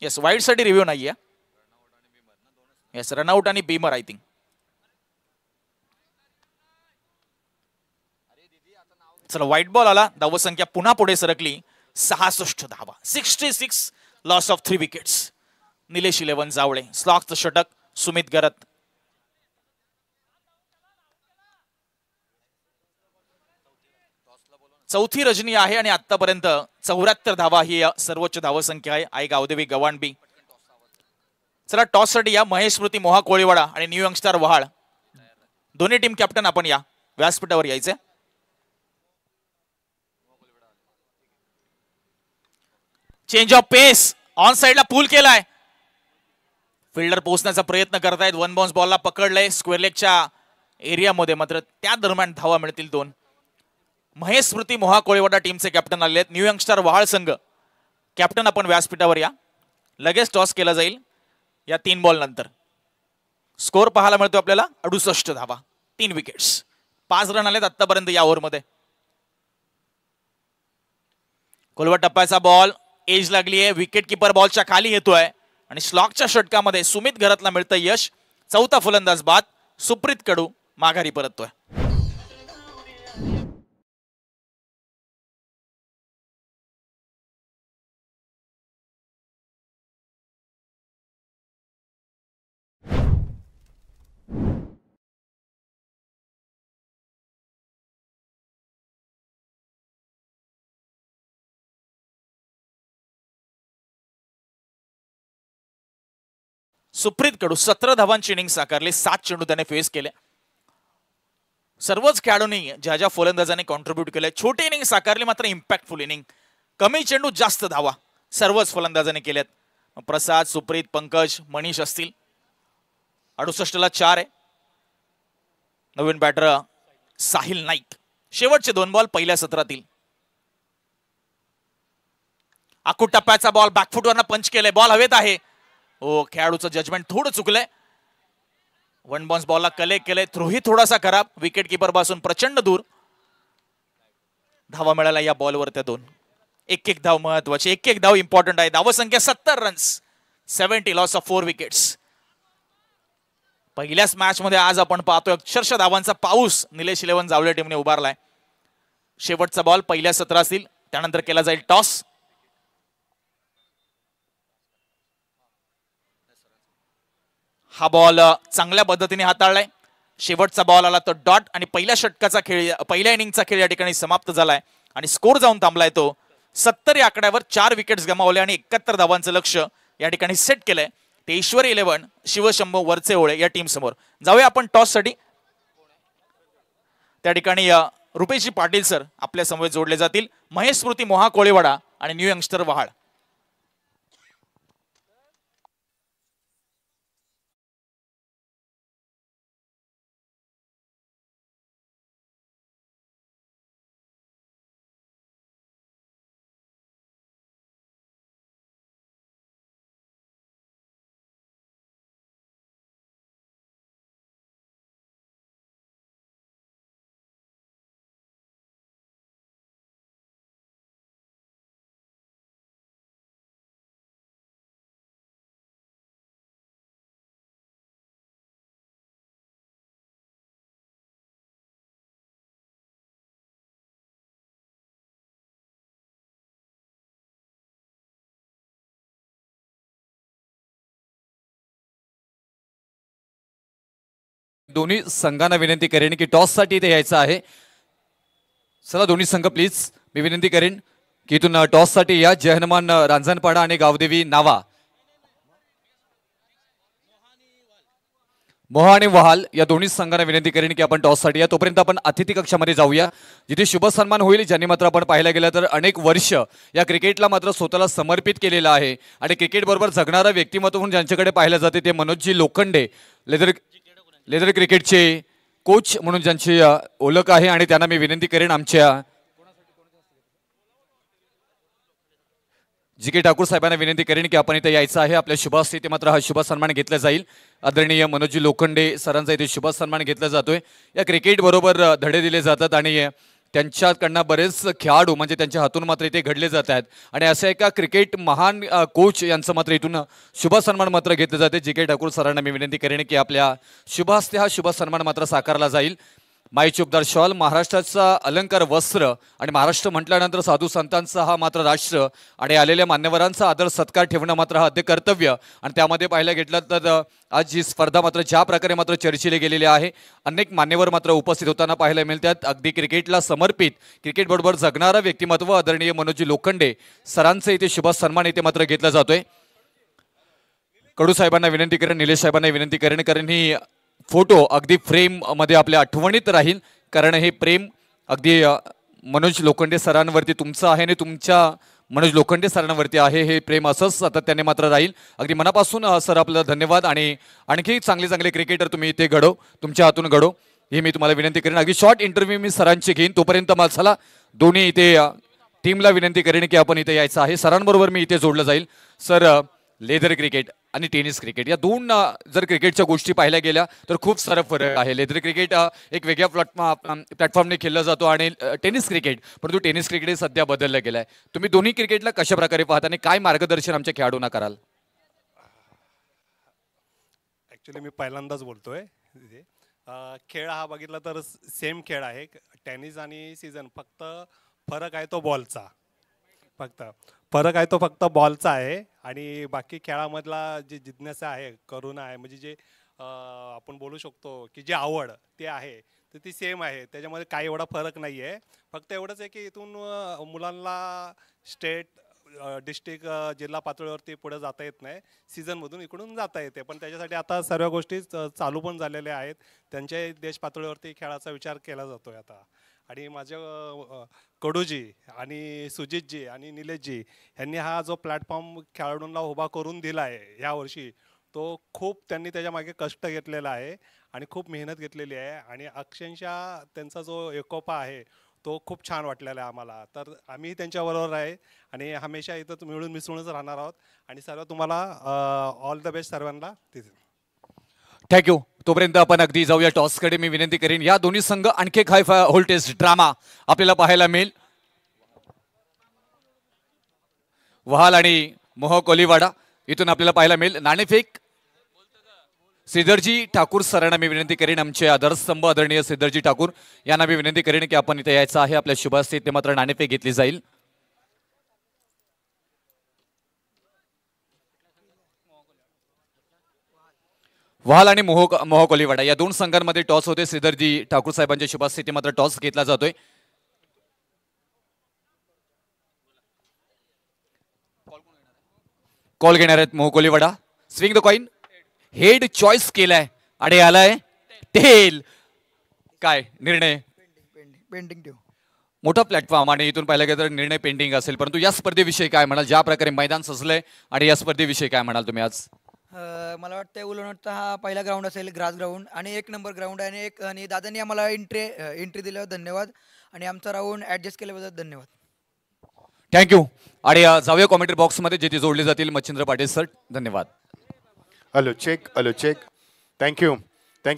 येस, वाईट साठी रिव्ह्यू नाहीये. येस, रनआउट आणि बीमर आय थिंक. चला, व्हाईट बॉल आला. धावसंख्या पुन्हा पुढे सरकली. 66 धावा, 66. Loss of 3 wickets. Nilesh 11 Jawale. स्लॉकचं षटक सुमित घरत. चौथी रजनी आहे आणि आतापर्यंत 74 धावा ही सर्वोच्च धावसंख्या आहे. आई गावदेवी गवाणबी. चला, टॉस साठी या महेश स्मृती मोहा कोळीवाडा आणि न्यू यंगस्टार वहाळ दोन्ही टीम कॅप्टन आपण या व्यासपीठावर यायचे. चेंज ऑफ पेस, ऑन साइडला पूल केलाय. फिल्डर पोहोचण्याचा प्रयत्न करतायत. 1 बाउन्स बॉलला पकडलंय स्क्वेअर लेगच्या एरियामध्ये. मात्र त्या दरम्यान धावा मिळतील 2. महेश स्मृती मोहा कोळीवाडा टीमचे कॅप्टन आले आहेत. न्यू यंगस्टार वहाळ संघ कॅप्टन आपण व्यासपीठावर या. लगेच टॉस केला जाईल या 3 बॉल नंतर. स्कोर पाहायला मिळतो आपल्याला 68 धावा, 3 विकेट्स. 5 रन आलेत आतापर्यंत या ओव्हरमध्ये. खोलवर टप्प्याचा बॉल, एज लागली आहे. विकेट किपर बॉलच्या खाली येतोय आणि स्लॉकच्या षटकामध्ये सुमित घरतला मिळतं यश. 4था फलंदाज बाद. सुप्रीत कडू माघारी परततोय. सुप्रीत कडू 17 धावांची इनिंग साकारली. 7 चेंडू त्याने फेस केले. सर्वच खेळाडूंनी ज्या ज्या फलंदाजांनी कॉन्ट्रीब्यूट केले. छोटी इनिंग साकारली मात्र इम्पॅक्टफुल इनिंग. कमी चेंडू जास्त धावा सर्वच फलंदाजांनी केल्यात. प्रसाद, सुप्रीत, पंकज, मनीष असतील. 68ला 4 आहे. नवीन बॅटर साहिल नाईक. शेवटचे 2 बॉल पहिल्या सत्रातील. आखूड टप्प्याचा बॉल बॅकफुटवरनं पंच केलाय. बॉल हवेत आहे. खेळाडूचं जजमेंट थोडं चुकलंय. 1 बाउन्स बॉलला कलेक्ट केलंय. थ्रोही थोडासा खराब. विकेट किपर पासून प्रचंड दूर. धावा मिळाला या बॉलवर त्या 2. एक धाव महत्वाची, एक धाव इम्पॉर्टंट आहे. धावसंख्या 70 रन्स, 70. Loss of 4 wickets. पहिल्याच मॅच मध्ये आज आपण पाहतोय अक्षरशः धावांचा पाऊस निलेश 11 जावळे टीमने उभारलाय. शेवटचा बॉल पहिल्या सत्रातील, त्यानंतर केला जाईल टॉस. हा बॉल चांगल्या पद्धतीने हाताळलाय. शेवटचा बॉल आला तो डॉट आणि पहिल्या षटकाचा खेळ, पहिल्या इनिंगचा खेळ या ठिकाणी समाप्त झालाय आणि स्कोर जाऊन थांबलाय तो 70 या आकड्यावर. 4 विकेट्स गमावले आणि 71 धावांचं लक्ष या ठिकाणी सेट केलंय. ते ईश्वरी 11 शिवशंभू वरचे ओळे या टीम समोर. जाऊया आपण टॉस साठी. त्या ठिकाणी रुपेशजी पाटील सर आपल्या समवेत जोडले जातील. महेश स्मृती मोहा कोळीवाडा आणि न्यू यंगस्टर वहाळ.
दोन्ही संघांना विनंती करेन की टॉस साठी इथे यायचं आहे. चला दोन्ही संघ प्लीज, मी विनंती करेन की इथून टॉस साठी या. जय हनुमान रांजणपाडा आणि गावदेवी नावा, मोहा आणि वहाल या दोन्ही संघांना विनंती करेन की आपण टॉस साठी या. तोपर्यंत आपण अतिथी कक्षामध्ये जाऊया जिथे शुभ सन्मान होईल. ज्यांनी मात्र आपण पाहायला गेलं तर अनेक वर्ष या क्रिकेटला मात्र स्वतःला समर्पित केलेलं आहे आणि क्रिकेट बरोबर जगणारं व्यक्तिमत्व म्हणून ज्यांच्याकडे पाहिलं जाते ते मनोजजी लोखंडे, लेदर क्रिकेटचे कोच म्हणून ज्यांची ओळख आहे. आणि त्यांना मी विनंती करेन आमच्या जी.के. ठाकूर साहेबांना विनंती करेन की आपण इथे यायचं आहे. आपल्या शुभ हस्ते इथे मात्र हा शुभ सन्मान घेतला जाईल. आदरणीय मनोजजी लोखंडे सरांचा इथे शुभ सन्मान घेतला जातोय. या क्रिकेट बरोबर धडे दिले जातात आणि त्यांच्याकडनं बरेच खेळाडू म्हणजे त्यांच्या हातून मात्र इथे घडले जात आहेत आणि असं एका क्रिकेट महान कोच यांचं मात्र इथून शुभ सन्मान मात्र घेतले जाते. जी.के. ठाकूर सरांना मी विनंती करेन की आपल्या शुभ हस्ते हा शुभ सन्मान मात्र साकारला जाईल. माई चुबदार शॉल, महाराष्ट्राचा अलंकार वस्त्र आणि महाराष्ट्र म्हटल्यानंतर साधू संतांचा हा मात्र राष्ट्र आणि आलेल्या मान्यवरांचा आदर सत्कार ठेवणं मात्र हा अध्यक्ष कर्तव्य. आणि त्यामध्ये पाहायला घेतलं तर आज ही स्पर्धा मात्र ज्या प्रकारे मात्र चर्चेली गेलेली आहे, अनेक मान्यवर मात्र उपस्थित होताना पाहायला मिळतात. अगदी क्रिकेटला समर्पित, क्रिकेट बरोबर जगणारं व्यक्तिमत्व आदरणीय मनोजजी लोखंडे सरांचं इथे शुभ सन्मान इथे मात्र घेतला जातोय. कडू साहेबांना विनंती करेन, निलेश साहेबांना विनंती करेन, कारण ही फोटो अगदी फ्रेम मध्ये आपल्या आठवणीत राहील. कारण हे प्रेम अगदी मनोज लोखंडे सरांवरती तुमचं आहे आणि तुमच्या मनोज लोखंडे सरांवरती आहे. हे प्रेम असंच सातत्याने मात्र राहील. अगदी मनापासून सर आपल्याला धन्यवाद आणि आणखी चांगले चांगले क्रिकेटर तुम्ही इथे घडो, तुमच्या हातून घडो ही मी तुम्हाला विनंती करेन. अगदी शॉर्ट इंटरव्ह्यू मी सरांची घेईन. तोपर्यंत मला चला दोन्ही इथे टीमला विनंती करेन की आपण इथे यायचं आहे. सरांबरोबर मी इथे जोडलं जाईल. सर, लेदर क्रिकेट आणि टेनिस क्रिकेट या दोन जर क्रिकेटच्या गोष्टी पाहिल्या गेल्या तर खूप सारा फरक आहे. लेदर क्रिकेट एक वेगळ्या प्लॅटफॉर्मने खेळला जातो आणि टेनिस क्रिकेट, परंतु टेनिस क्रिकेट हे सध्या बदललं गेलं आहे. तुम्ही दोन्ही क्रिकेटला कशा प्रकारे पाहता आणि काय मार्गदर्शन आमच्या खेळाडूंना कराल?
ॲक्च्युली मी पहिल्यांदाच बोलतोय. खेळ हा बघितला तर सेम खेळ आहे. टेनिस आणि सीझन, फक्त फरक आहे तो बॉलचा. फरक आहे तो फक्त बॉलचा आहे आणि बाकी खेळामधला जी जिज्ञासा आहे, करुणा आहे, म्हणजे जे आपण बोलू शकतो की जी आवड ते आहे तर ती सेम आहे. त्याच्यामध्ये काही एवढा फरक नाही आहे. फक्त एवढंच आहे की इथून मुलांना स्टेट, डिस्ट्रिक्ट, जिल्हा पातळीवरती पुढे जाता येत नाही. सीझनमधून इकडून जाता येते, पण त्याच्यासाठी आता सर्व गोष्टी चालू पण झालेल्या आहेत. त्यांच्या देश पातळीवरती खेळाचा विचार केला जातो आहे आता. आणि माझ्या कडूजी आणि सुजितजी आणि निलेशजी यांनी हा जो प्लॅटफॉर्म खेळाडूंना उभा करून दिला आहे यावर्षी, तो खूप त्यांनी त्याच्यामागे कष्ट घेतलेला आहे आणि खूप मेहनत घेतलेली आहे आणि अक्षरशः त्यांचा जो एकोपा आहे तो खूप छान वाटलेला आहे आम्हाला. तर आम्ही त्यांच्याबरोबर आहे आणि हमेशा इथं मिळून मिसळूनच राहणार आहोत आणि सर्व तुम्हाला ऑल द बेस्ट सर्वांना तिथे.
थँक्यू. तोपर्यंत आपण अगदी जाऊया टॉसकडे. मी विनंती करेन या दोन्ही संघ आणखी एक हाय व्होल्टेज ड्रामा आपल्याला पाहायला मिळेल. वहाल आणि मोह कोलीवाडा इथून आपल्याला पाहायला मिळेल. नाणेफेक श्रीधरजी ठाकूर सरांना मी विनंती करेन, आमचे आधारस्तंभ आदरणीय श्रीधरजी ठाकूर यांना मी विनंती करेन की आपण इथे यायचं आहे. आपल्या शुभास्ते ते मात्र नाणेफेक घेतली जाईल. वहाल आणि मोह कोलीवाडा या दोन संघांमध्ये टॉस होते. श्रीधरजी ठाकूर साहेबांच्या शुभास्ते ते मात्र टॉस घेतला जातोय. कॉल घेणार आहेत मोह Koliwada. Swing the coin. Head choice केलाय आणि आलाय टेल. काय निर्णय?
पेंटिंग ठेव.
मोठा प्लॅटफॉर्म आणि इथून पाहिलं गेलं तर निर्णय पेंडिंग असेल, परंतु या स्पर्धेविषयी काय म्हणाल? ज्या प्रकारे मैदान सजलंय आणि या स्पर्धेविषयी काय म्हणाल तुम्ही आज?
मला वाटतं उलट हा पहिला ग्राउंड असेल, ग्रास ग्राउंड आणि 1 नंबर ग्राउंड आहे आणि दादांनी आम्हाला एंट्री दिल्यावर धन्यवाद आणि आमचा राऊंड ऍडजस्ट केल्याबद्दल धन्यवाद.
थँक्यू. आणि जाऊया कॉमेंट्री बॉक्समध्ये जिथे जोडले जातील मच्छिंद्र पाटील सर. धन्यवाद.
Hello check. Thank you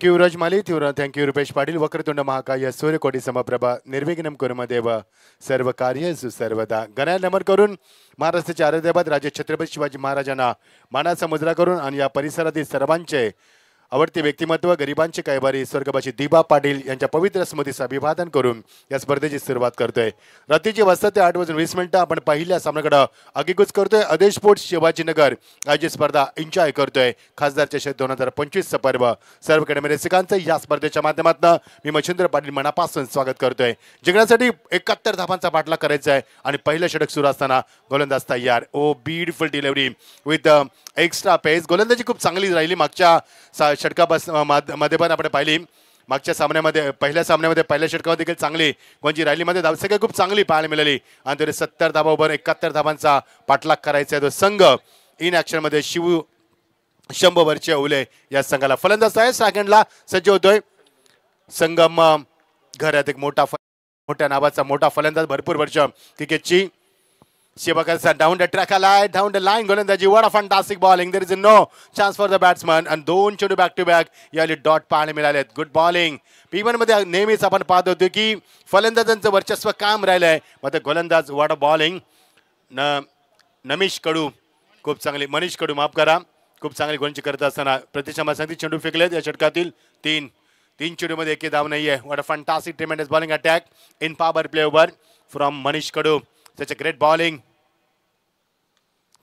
Yuvraj Mali. Thank you Rupesh Patil. वक्रतुंड महाकाय सूर्यकोटी समप्रभा निर्विघ्नं कुर्मदेव सर्व कार्येषु सर्वदा. गणा नमन करून महाराष्ट्राचे आराध्यदैवत राजे छत्रपती शिवाजी महाराजांना मानाचा मुजरा करून आणि या परिसरातील सर्वांचे आवडते व्यक्तिमत्व गरिबांचे कैवारी स्वर्गवासी दिबा पाटील यांच्या पवित्र स्मृतीचं अभिवादन करून या स्पर्धेची सुरुवात करतोय. रात्रीची वाजता ते 8:20 आपण पहिल्या सामन्याकडे आगेकूच करतोय. आदेश स्पोर्ट्स शिवाजीनगर आयोजित स्पर्धा एन्जॉय करतोय. खासदार चषक 2025चं पर्व सर्व कडे रसिकांचं या स्पर्धेच्या माध्यमातून मी मच्छिंद्र पाटील मनापासून स्वागत करतोय. जिंकण्यासाठी 71 धावांचा पाठलाग करायचा आहे आणि पहिलं षटक सुरू असताना गोलंदाज तयार. ओ ब्युटिफुल डिलिव्हरी विथ एक्स्ट्रा पेस. गोलंदाजी खूप चांगली राहिली. मागच्या षटकामध्ये पण आपण पाहिली. मागच्या सामन्यामध्ये पहिल्या सामन्यामध्ये पहिल्या षटकामध्ये देखील चांगली कोणची राहिलीमध्ये धावसंख्या खूप चांगली पाहायला मिळाली आणि तरी 70 धावांवर 71 धावांचा पाठलाग करायचा आहे. तो संघ इन ऍक्शन मध्ये शंभरचे ओले या संघाला फलंदाज आहे. सेकंडला सज्ज होतोय. संगम घरात एक मोठ्या नावाचा मोठा फलंदाज, भरपूर वर्ष क्रिकेटची सेवा करता. डाऊन द ट्रॅक आलाय, डाऊन द लाईन गोलंदाजी. What a fantastic bowling. There is no chance for the batsman आणि 2 चेंडू बॅक टू बॅक याली डॉट पाहायला मिळालेत. Good bowling. P1 मध्ये नेहमीच आपण पाहत होतो की फलंदाजांचं वर्चस्व कायम राहिलंय. मात्र गोलंदाज व्हाट अ बॉलिंग. नमिश कडू खूप चांगली, मनीष कडू माफ करा, खूप चांगली गोलंदाजी करत असताना प्रतिशमा सांगती चेंडू फेकलेत या षटकातील. 3 चेंडूमध्ये एकही धाव नाहीये. What a fantastic tremendous bowling attack in power play over from Manish Kadu. त्याचे ग्रेट बॉलिंग.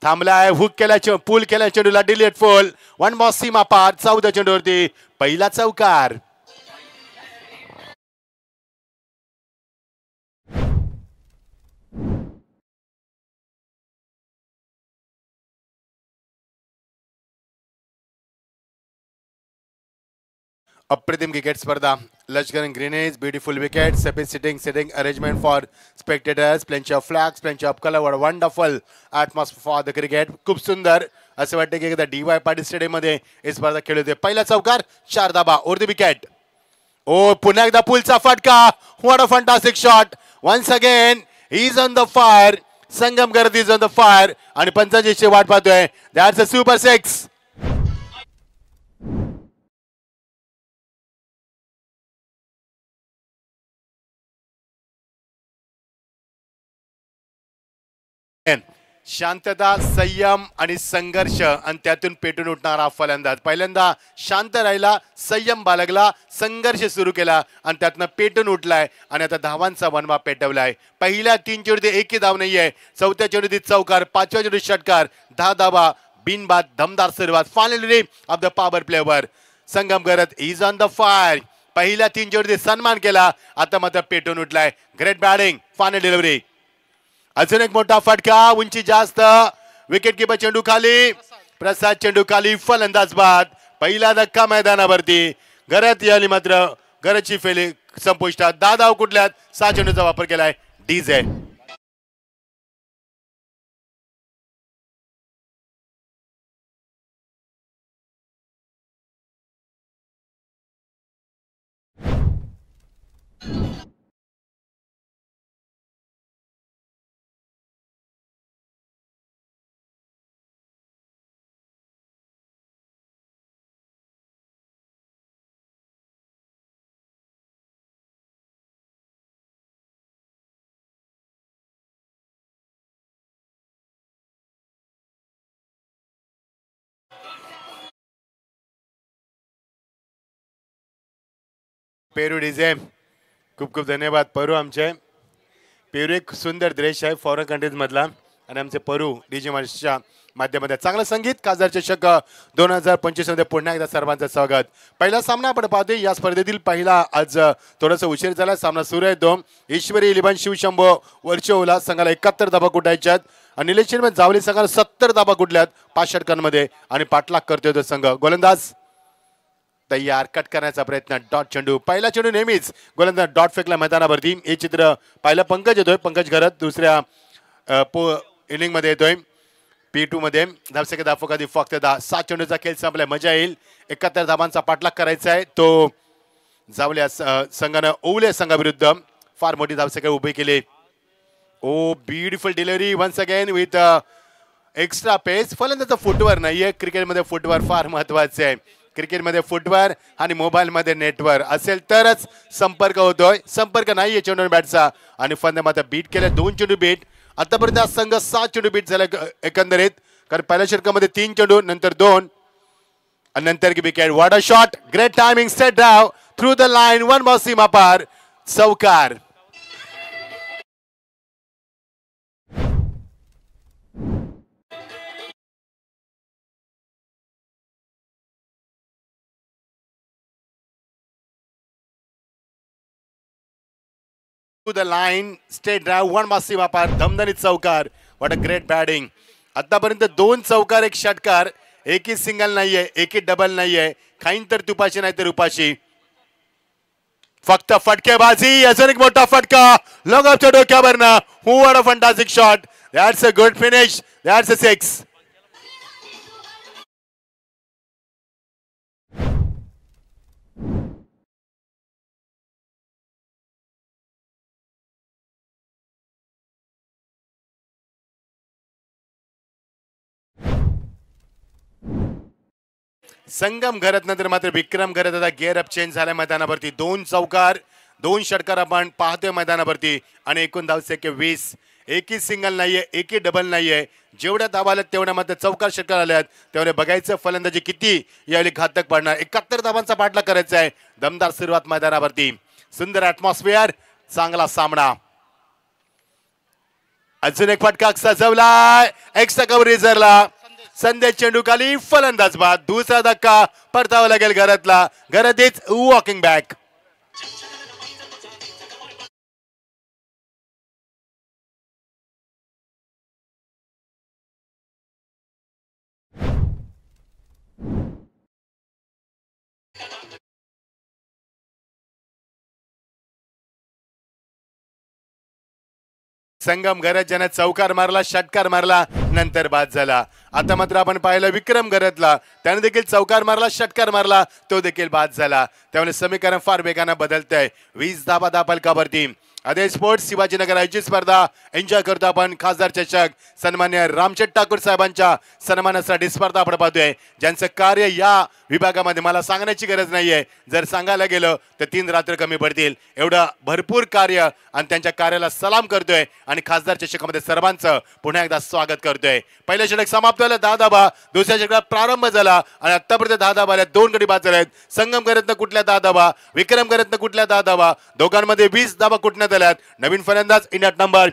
थांबलाय, हुक केला, पूल केला चेंडूला, डिलीट फुल. 1 बॉल सीमा पार. 14 चेंडूवरती पहिला चौकार. अप्रतिम क्रिकेट स्पर्धा. लष्कर ग्रीनेज, beautiful wicket, sitting arrangement for spectators, plenty of flags, plenty of colour. What wonderful atmosphere for the cricket. खूप सुंदर असं वाटतं की एकदा DY पाटील स्टेडियम मध्ये ही स्पर्धा खेळली होती. पहिला चौकार, 4 धाबा ओव्हर द विकेट. ओ पुन्हा एकदा पुलचा फटका. What a fantastic shot. Once again he is on the fire. Sangam गर्दी इज ऑन द फायर आणि पंचांची वाट पाहतोय. That's a super 6. शांतता, संयम आणि संघर्ष आणि त्यातून पेटून उठणारा फलंदाज. पहिल्यांदा शांत राहिला, संयम बाळगला, संघर्ष सुरू केला आणि त्यातनं पेटून उठलाय आणि आता धावांचा वनवा पेटवलाय. पहिल्या 3 चेंडूत एकही धाव नाहीये. 4थ्या चेंडूत चौकार, 5व्या चेंडूत षटकार, 10 धावा बिनबाद दमदार सुरुवात. फायनली ऑफ द पॉवर प्लेवर संगम करत इज ऑन द फायर. पहिल्या 3 चेंडूत सन्मान केला, आता मात्र पेटून उठलाय. Great batting, final delivery. अजून एक मोठा फटका, उंची जास्त, विकेट किपर चेंडू खाली, प्रसाद चेंडू खाली, फलंदाज बाद. पहिला धक्का मैदानावरती. घरात याली मात्र घराची फेली संपुष्टात. 10 धाव कुठल्यात, 6 चेंडूचा वापर केलाय. DJ पेरू डीजे खूप खूप धन्यवाद. परू आमचे पेरू एक सुंदर देश आहे फॉरेन कंट्रीज मधला आणि आमचे परू डीजे मार्शच्या माध्यमातून चांगलं संगीत. खासदार चषक 2025 मध्ये पुन्हा एकदा सर्वांचं स्वागत. पहिला सामना आपण पाहतोय या स्पर्धेतील पहिला. आज थोडासा उशीर झाला. सामना सुरू आहे. तो ईश्वरी इलेव्हन शिवशंभो वर्चोला संघाला 71 धाबा कुटायच्यात आणि निलेश जावली संघाला 70 धाबा कुठल्यात 5 षटकांमध्ये आणि पाठलाग करतोय तो संघ. गोलंदाज तयार कट करण्याचा प्रयत्न. डॉट चेंडू. पहिला चेंडू नेहमीच गोलंदाज डॉट फेकला मैदानावरती. हे चित्र पहिला पंकज येतोय. पंकज घरत दुसऱ्या इनिंग मध्ये येतोय. P2 मध्ये धावसंख्या धावफलकादी फक्त 10. 7 चेंडूचा खेळ संपलाय. मजा येईल. 71 धाबांचा पाठलाग करायचा आहे. तो जावल्या संघानं ओवले संघाविरुद्ध फार मोठी धावसंख्या उभी केली. Oh beautiful delivery once again with extra pace. फलंदाचा फुटवर नाहीये. क्रिकेटमध्ये फुटवर फार महत्वाचे आहे. क्रिकेटमध्ये फुटवर आणि मोबाईलमध्ये नेटवर असेल तरच संपर्क होतोय. संपर्क नाहीये चेंडू बॅटचा आणि फलंदाज मात्र बीट केले. 2 चेंडू बीट. आतापर्यंत हा संघ 7 चेंडू बीट झाला एकंदरीत. कारण पहिल्या षटकामध्ये 3 चेंडू नंतर 2 आणि नंतर की wicket. What a shot. Great timing. Straight drive through the line. One ball सीमा पार. चौकार. The line straight drive. One मासी वापार. धमधमीत चौकार. What a great batting. आतापर्यंत 2 चौकार 1 षटकार. एकही सिंगल नाहीये. एकही डबल नाहीये. खाईन तर तुपाशी नाही तर उपाशी. फक्त फटकेबाजी. अजून एक मोठा फटका लगतच्या डोक्यावरनं. What a fantastic shot. That's a good finish. That's a 6. Sangam Gharat नंतर मात्र विक्रम घरत आता गेअर अप चेंज झाल्या मैदानावरती. 2 चौकार 2 षटकार आपण पाहतोय मैदानावरती आणि एकूण धावसंख्या 20. एकही सिंगल नाहीये. एकही डबल नाहीये. जेवढ्या धावा आल्यात तेवढ्या मात्र चौकार षटकार आल्यात. तेवढे बघायचं फलंदाजी किती यावेळी घातक पडणार. 71 धावांचा पाठलाग करायचा आहे. दमदार सुरुवात मैदानावरती. सुंदर ॲटमॉस्फिअर. चांगला सामना. अजून एक फटका सजवलाय. Extra cover रिझर्वला. संदेश चेंडू खाली. फलंदाज बाद. दुसरा धक्का परतावा लागेल घरातला. घरात इज वॉकिंग बॅक. संगम घरत ज्याने चौकार मारला षटकार मारला नंतर बाद झाला. आता मात्र आपण पाहिलं विक्रम घरतला. त्याने देखील चौकार मारला षटकार मारला. तो देखील बाद झाला. त्यामुळे समीकरण फार वेगानं बदलतंय. 20 धाबा धापलकावरती. अदे स्पोर्ट्स शिवाजीनगर आयोजित स्पर्धा एन्जॉय करतो आपण. खासदार चषक सन्मान्य रामचेट ठाकूर साहेबांच्या सन्मानासाठी स्पर्धा आपण पाहतोय. ज्यांचं कार्य या विभागामध्ये मला सांगण्याची गरज नाहीये. जर सांगायला गेलं तर 3 रात्र कमी पडतील. एवढं भरपूर कार्य आणि त्यांच्या कार्याला सलाम करतोय आणि खासदार चषकामध्ये सर्वांचं पुन्हा एकदा स्वागत करतोय. पहिलं षटक समाप्त झालं. 10 धाबा. दुसऱ्या षटकात प्रारंभ झाला आणि आतापर्यंत 10 धाबा आल्या. 2 गडी बाद झालेत. संगम घरतनं कुठल्या 10 धाबा. विक्रम घरतनं कुठल्या 10 धाबा. दोघांमध्ये 20 धाबा कुठण्यात आल्यात. नवीन फलंदाज इंडिया नंबर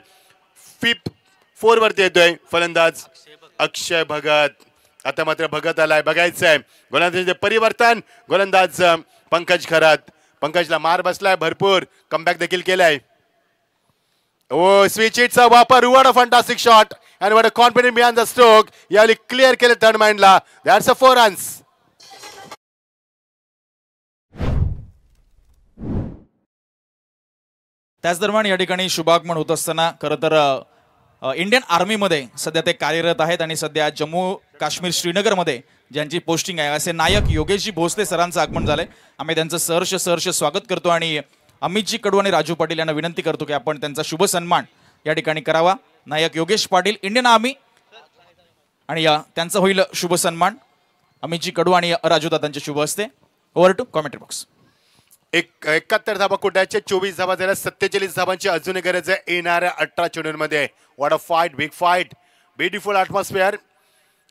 4 वरती येतोय फलंदाज अक्षय भगत. आता मात्र भगत आलाय. बघायचंय गोलंदाजीचे परिवर्तन. गोलंदाज पंकज खरात. पंकजला मार बसलाय भरपूर. कमबॅक देखील केलाय. ओ स्विच इटचा वापर. व्हॉट अ फंटास्टिक शॉट आणि what a confident behind the stroke. यावेळी क्लिअर केले थर्ड माइंडला. That's a 4 runs.
त्याच दरम्यान या ठिकाणी शुभागमन होत असताना खरं तर इंडियन आर्मीमध्ये सध्या ते कार्यरत आहेत आणि सध्या जम्मू काश्मीर श्रीनगरमध्ये ज्यांची पोस्टिंग आहे असे नायक योगेशजी भोसले सरांचं आगमन झालंय. आम्ही त्यांचं सहर्ष स्वागत करतो आणि अमितजी कडू आणि राजू पाटील यांना विनंती करतो की आपण त्यांचा शुभ सन्मान या ठिकाणी करावा. नायक योगेश पाटील इंडियन आर्मी आणि त्यांचा होईल शुभ सन्मान. अमितजी कडू आणि राजू दादांचे शुभ हस्ते. Over to commentary box.
71 धाबा कुठायचे. 24 धाबा झाल्या. 47 धाबांची अजून गरज आहे येणाऱ्या 18 चेंडूंमध्ये. What a fight. Big fight. Beautiful atmosphere.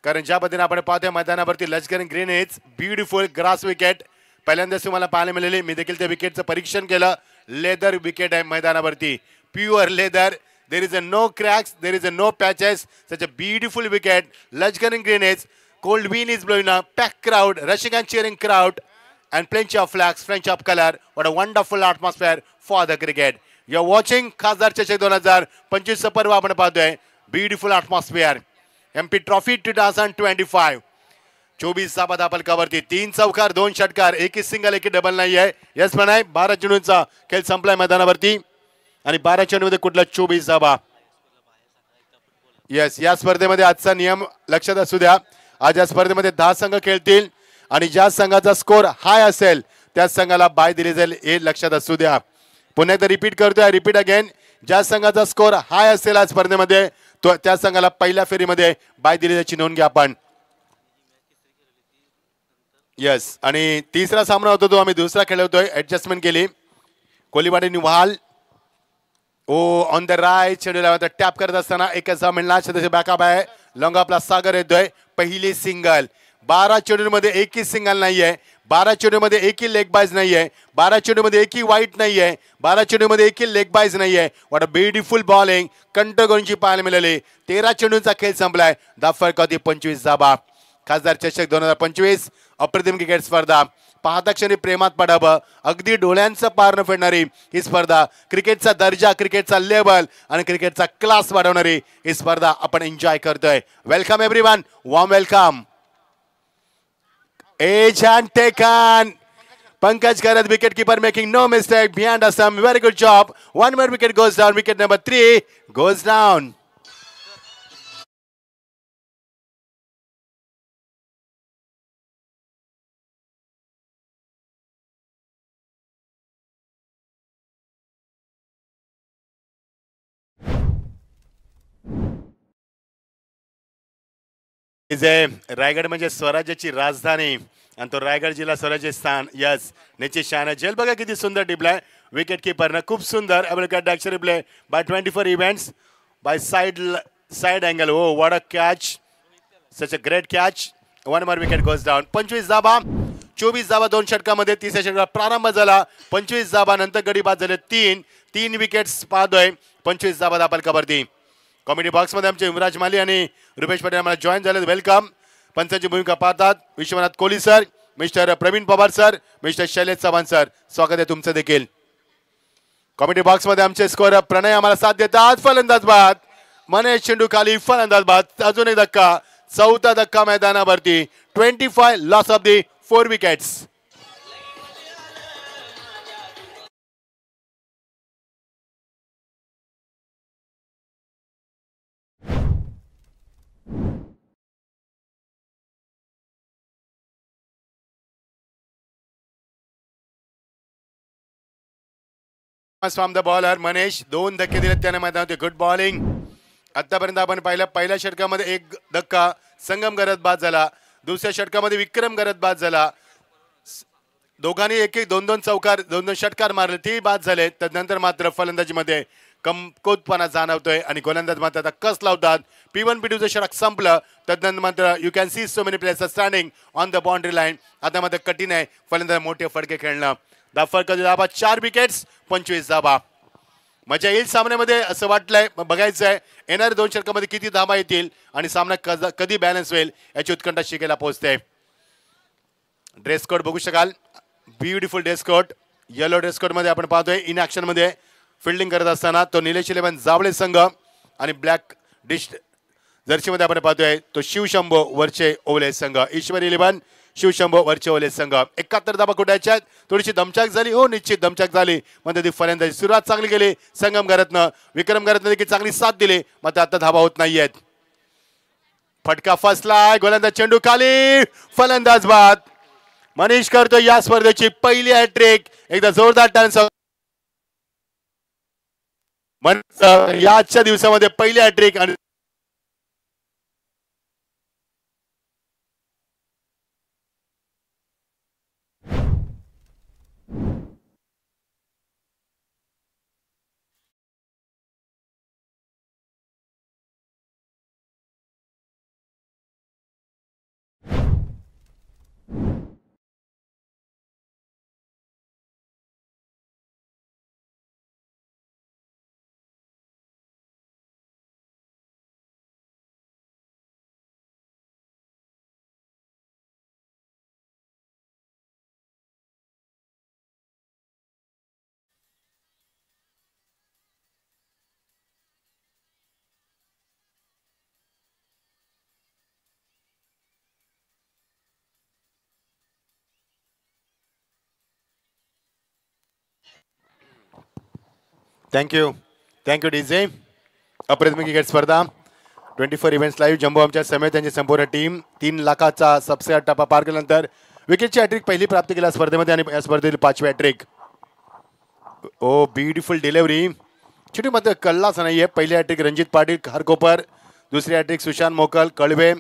कारण ज्या पद्धतीने आपण पाहतोय मैदानावरती Lashkar green is beautiful grass wicket. पहिल्यांदाच तुम्हाला पाहायला मिळाली. मी देखील त्या विकेटचं परीक्षण केलं. लेदर विकेट आहे मैदानावरती, pure leather. There is a no cracks, there is a no patches. Such a beautiful wicket. Lush green greens. Cold wind is blowing up. Packed crowd, rushing and cheering crowd, and plenty of flags, plenty of color. What a wonderful atmosphere for the cricket. You're watching खासदार चषक 2025 पर्व आपण पाहतोय. Beautiful atmosphere. MP Trophy 2025. 24 धाबा धापलकावरती 3 चौकार 2 षटकार, एकही single एकही double नाही आहे. यस पण आहे. 12 चेंडूंचा खेळ संपलाय मैदानावरती आणि 12 चेंडूमध्ये कुठला 24 धाबा. येस, या स्पर्धेमध्ये आजचा नियम लक्षात असू द्या. आज या स्पर्धेमध्ये 10 संघ खेळतील आणि ज्या संघाचा स्कोर हाय असेल त्या संघाला बाय दिली जाईल, हे लक्षात असू द्या. पुन्हा एकदा रिपीट करतोय, रिपीट अगेन. ज्या संघाचा स्कोर हाय असेल आज स्पर्धेमध्ये तो त्या संघाला पहिल्या फेरीमध्ये बाय दिली जायची नोंद घ्या आपण. येस, आणि तिसरा सामना होता तो आम्ही दुसरा खेळवतोय. ऍडजस्टमेंट केली. कोहलीवाडी निवाल on the right schedule tap करत असताना एकाचा मिळणार त्याचे बॅकअप आहे. लॉंग आपला सागर येतोय. पहिली सिंगल. 12 चेंडूमध्ये एकही सिंगल नाहीये. 12 चेंडूमध्ये एकही लेग बायज नाहीये. 12 चेंडूमध्ये एकही वाईट नाहीये. 12 चेंडूमध्ये एकही लेग बायज नाहीये. व्हॉट अ ब्युटिफुल बॉलिंग कंटगोनची पाहायला मिळाली. 13 चेंडूंचा खेळ संपलाय. धाफर कधी 25 धाबा. खासदार चषक 2025 अप्रतिम क्रिकेट स्पर्धा. पाहता क्षणी प्रेमात पडावं, अगदी डोळ्यांचं पार न फेडणारी ही स्पर्धा. क्रिकेटचा दर्जा, क्रिकेटचा लेवल आणि क्रिकेटचा क्लास वाढवणारी ही स्पर्धा आपण एन्जॉय करतोय. Welcome everyone, warm welcome. Edge and taken. Pankaj करत wicket keeper making no mistake behind the stump. Very good job. One more wicket goes down. Wicket number 3 goes down. Raigad म्हणजे स्वराज्याची राजधानी आणि तो रायगड जिल्हा स्वराज्य स्थान. यस, निश्चित शान जेल बघा किती सुंदर टिपलाय विकेट कीपरनं. खूप सुंदर America play by 24 events by side angle. Oh what a catch, such a great catch. One more wicket goes down. 25 धाबा. 24 धाबा 2 षटकामध्ये. तिसऱ्या षटकात प्रारंभ झाला. 25 धाबा नंतर गडी बाद झाले 3 विकेट्स पाहतोय. 25 धाबा धापलकावरती. कॉमेडी बॉक्स मध्ये आमचे युवराज माली आणि रुपेश पटेल आम्हाला जॉईन झाले. वेलकम. पंचांची भूमिका पाहतात Vishwanath Kohli sir, mister Praveen Pawar sir, mister Shailesh Chavan sir. स्वागत आहे तुमचं देखील. कॉमेडी बॉक्स मध्ये आमचे स्कोर प्रणय आम्हाला साथ देतात. फलंदाज बाद. मनेश चेंडू खाली. फलंदाज बाद. अजून एक धक्का. चौथा धक्का मैदानावरती. 25 loss of the 4 wickets. From the bowler Manesh. 2 धक्के दिले त्याने मैदानात. Good bowling. आतापर्यंत आपण पहिल्या षटकामध्ये 1 धक्का संगम करत बाद झाला. दुसऱ्या षटकामध्ये विक्रम करत बाद झाला. दोघांनी 1-1 2-2 चौकार 2-2 षटकार मारले, ते बाद झाले. त्यानंतर मात्र फलंदाजीमध्ये कमकुवतपणा जाणवतोय आणि गोलंदाज मात्र आता कस लावतात. P1 P2चं षटक संपलं. त्यानंतर मात्र you can see so many players standing on the boundary line. आता मात्र कठीण आहे फलंदाज मोठे फटके खेळणं. धाफर कधी धाबा 4 विकेट्स 25 धाबा. मजा येईल सामन्यामध्ये असं वाटलंय. बघायचं आहे येणाऱ्या 2 षटकामध्ये किती धाबा येतील आणि सामना कधी बॅलन्स होईल याची उत्कंठा शिकेला पोहोचते. ड्रेस कोड बघू शकाल. Beautiful dress code. Yellow dress code मध्ये आपण पाहतोय इन ऍक्शन मध्ये फिल्डिंग करत असताना तो निलेश 11 जावळे संघ आणि ब्लॅक डिश जर्सी मध्ये आपण पाहतोय तो शिवशंभो वरचे ओले संघ. ईश्वरी 11 शिवशंभो वरचे ओले संघ. 71 धाबा कुठायच्या. थोडीशी दमछाक झाली. हो निश्चित दमछाक झाली. म्हणजे ती फलंदाजी सुरुवात चांगली गेली संगम घरातनं. विक्रम घरातनं देखील चांगली साथ दिली. मात्र आता धाबा होत नाहीयेत. फटका फसलाय. गोलंदाज चेंडू खाली. फलंदाज बाद. मनीष करतो या स्पर्धेची पहिली हॅट्रिक. एकदा जोरदार टाळ्यांसह याच्या दिवसामध्ये पहिली हॅट्रिक आणि थँक्यू डीजे. अप्रतिम क्रिकेट स्पर्धा 24 इव्हेंट्स लाईव्ह जम्बो आमच्या समेत त्यांची संपूर्ण टीम 3 लाखाचा सबसे टप्पा पार केल्यानंतर विकेटची हॅट्रिक पहिली प्राप्त केल्या स्पर्धेमध्ये आणि या स्पर्धेतील 5वी हॅट्रिक. ओ ब्युटिफुल डिलिव्हरी. छोटी मात्र कल्लाच नाहीये. पहिली हॅट्रिक रणजित पाटील खारकोपर, दुसरी हॅट्रिक सुशांत मोकल कळवे,